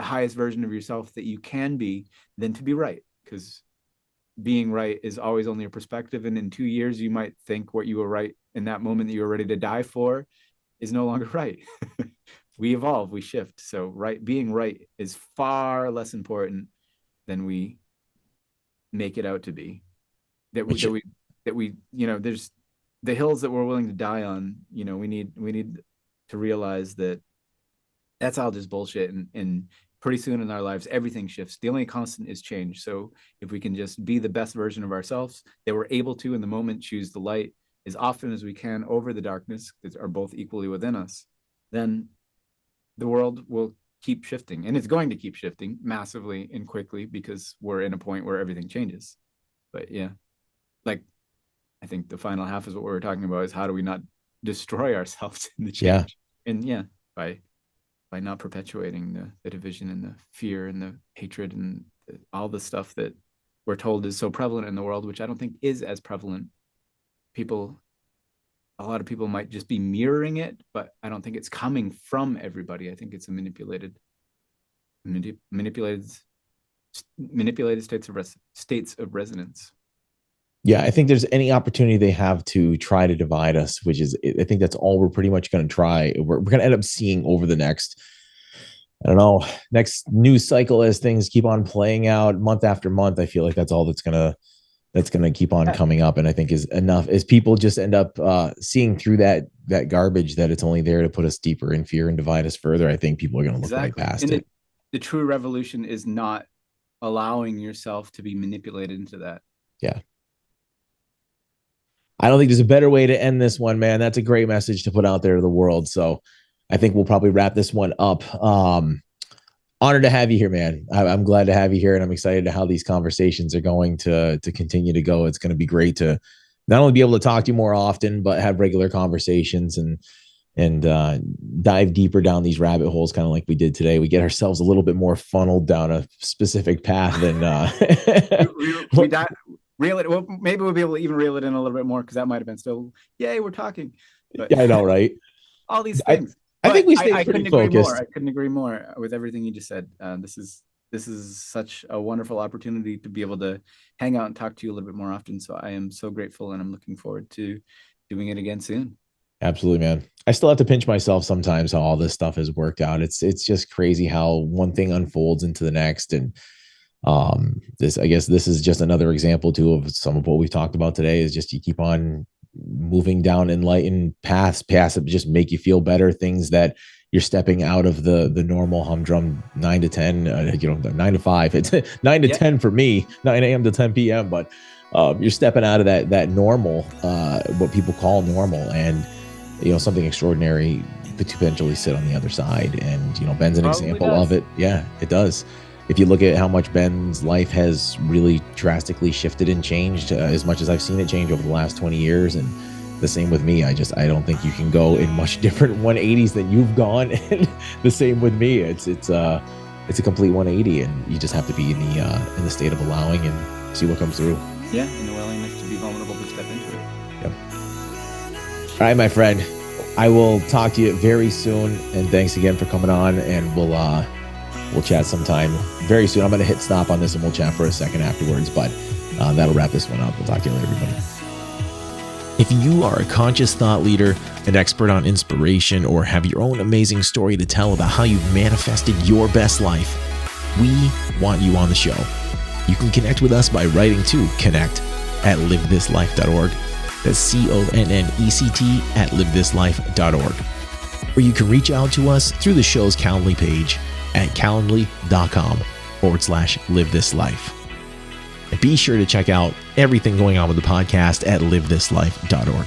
Speaker 4: highest version of yourself that you can be, than to be right. Because being right is always only a perspective. And in 2 years, you might think what you were right in that moment that you were ready to die for is no longer right. We evolve, we shift. So being right is far less important than we make it out to be. There's the hills that we're willing to die on. We need to realize that that's all just bullshit. And pretty soon in our lives, everything shifts. The only constant is change. So if we can just be the best version of ourselves that we're able to in the moment, choose the light as often as we can over the darkness, that are both equally within us, then the world will keep shifting. And it's going to keep shifting massively and quickly, because we're in a point where everything changes. But yeah, like, I think the final half is what we were talking about, is how do we not destroy ourselves in the change? Yeah. And by not perpetuating the division and the fear and the hatred and all the stuff that we're told is so prevalent in the world, which I don't think is as prevalent. A lot of people might just be mirroring it, but I don't think it's coming from everybody. I think it's a manipulated states of resonance.
Speaker 3: Yeah, I think there's any opportunity they have to try to divide us, which is, I think that's all we're pretty much going to try. We're going to end up seeing over the next news cycle, as things keep on playing out month after month. I feel like that's all that's going to keep on coming up. And I think is enough, as people just end up seeing through that garbage, that it's only there to put us deeper in fear and divide us further. I think people are going to look right past it.
Speaker 4: The true revolution is not allowing yourself to be manipulated into that.
Speaker 3: Yeah. I don't think there's a better way to end this one, man. That's a great message to put out there to the world. So I think we'll probably wrap this one up. Honored to have you here, man. I'm glad to have you here, and I'm excited to how these conversations are going to continue to go. It's going to be great to not only be able to talk to you more often, but have regular conversations and dive deeper down these rabbit holes, kind of like we did today. We get ourselves a little bit more funneled down a specific path than
Speaker 4: reel it. Well, maybe we'll be able to even reel it in a little bit more, because that might have been still, yay, we're talking. But
Speaker 3: yeah, I know, right?
Speaker 4: All these things.
Speaker 3: I think we stayed
Speaker 4: I
Speaker 3: pretty
Speaker 4: couldn't agree
Speaker 3: focused.
Speaker 4: more. I couldn't agree more with everything you just said. This is such a wonderful opportunity to be able to hang out and talk to you a little bit more often. So I am so grateful, and I'm looking forward to doing it again soon.
Speaker 3: Absolutely, man. I still have to pinch myself sometimes how all this stuff has worked out. It's just crazy how one thing unfolds into the next. And I guess this is just another example too of some of what we've talked about today, is just you keep on moving down enlightened paths that just make you feel better, things that you're stepping out of the normal humdrum 9 to 10, 9 to 5. It's 9 to 10 for me, 9 a.m. to 10 p.m. But you're stepping out of that normal, what people call normal, and something extraordinary potentially sit on the other side. And Ben's an example of it. Yeah, it does. If you look at how much Ben's life has really drastically shifted and changed, as much as I've seen it change over the last 20 years, and the same with me, I don't think you can go in much different 180s than you've gone. And the same with me. It's a complete 180, and you just have to be in the state of allowing and see what comes through.
Speaker 4: Yeah, and the willingness to be vulnerable to step into it.
Speaker 3: Yep. All right, my friend. I will talk to you very soon, and thanks again for coming on. And we'll chat sometime very soon. I'm going to hit stop on this, and we'll chat for a second afterwards. But that'll wrap this one up. We'll talk to you later, everybody. If you are a conscious thought leader, an expert on inspiration, or have your own amazing story to tell about how you've manifested your best life, we want you on the show. You can connect with us by writing to connect@livethislife.org. That's CONNECT @livethislife.org. Or you can reach out to us through the show's Calendly page at calendly.com/livethislife. And be sure to check out everything going on with the podcast at livethislife.org.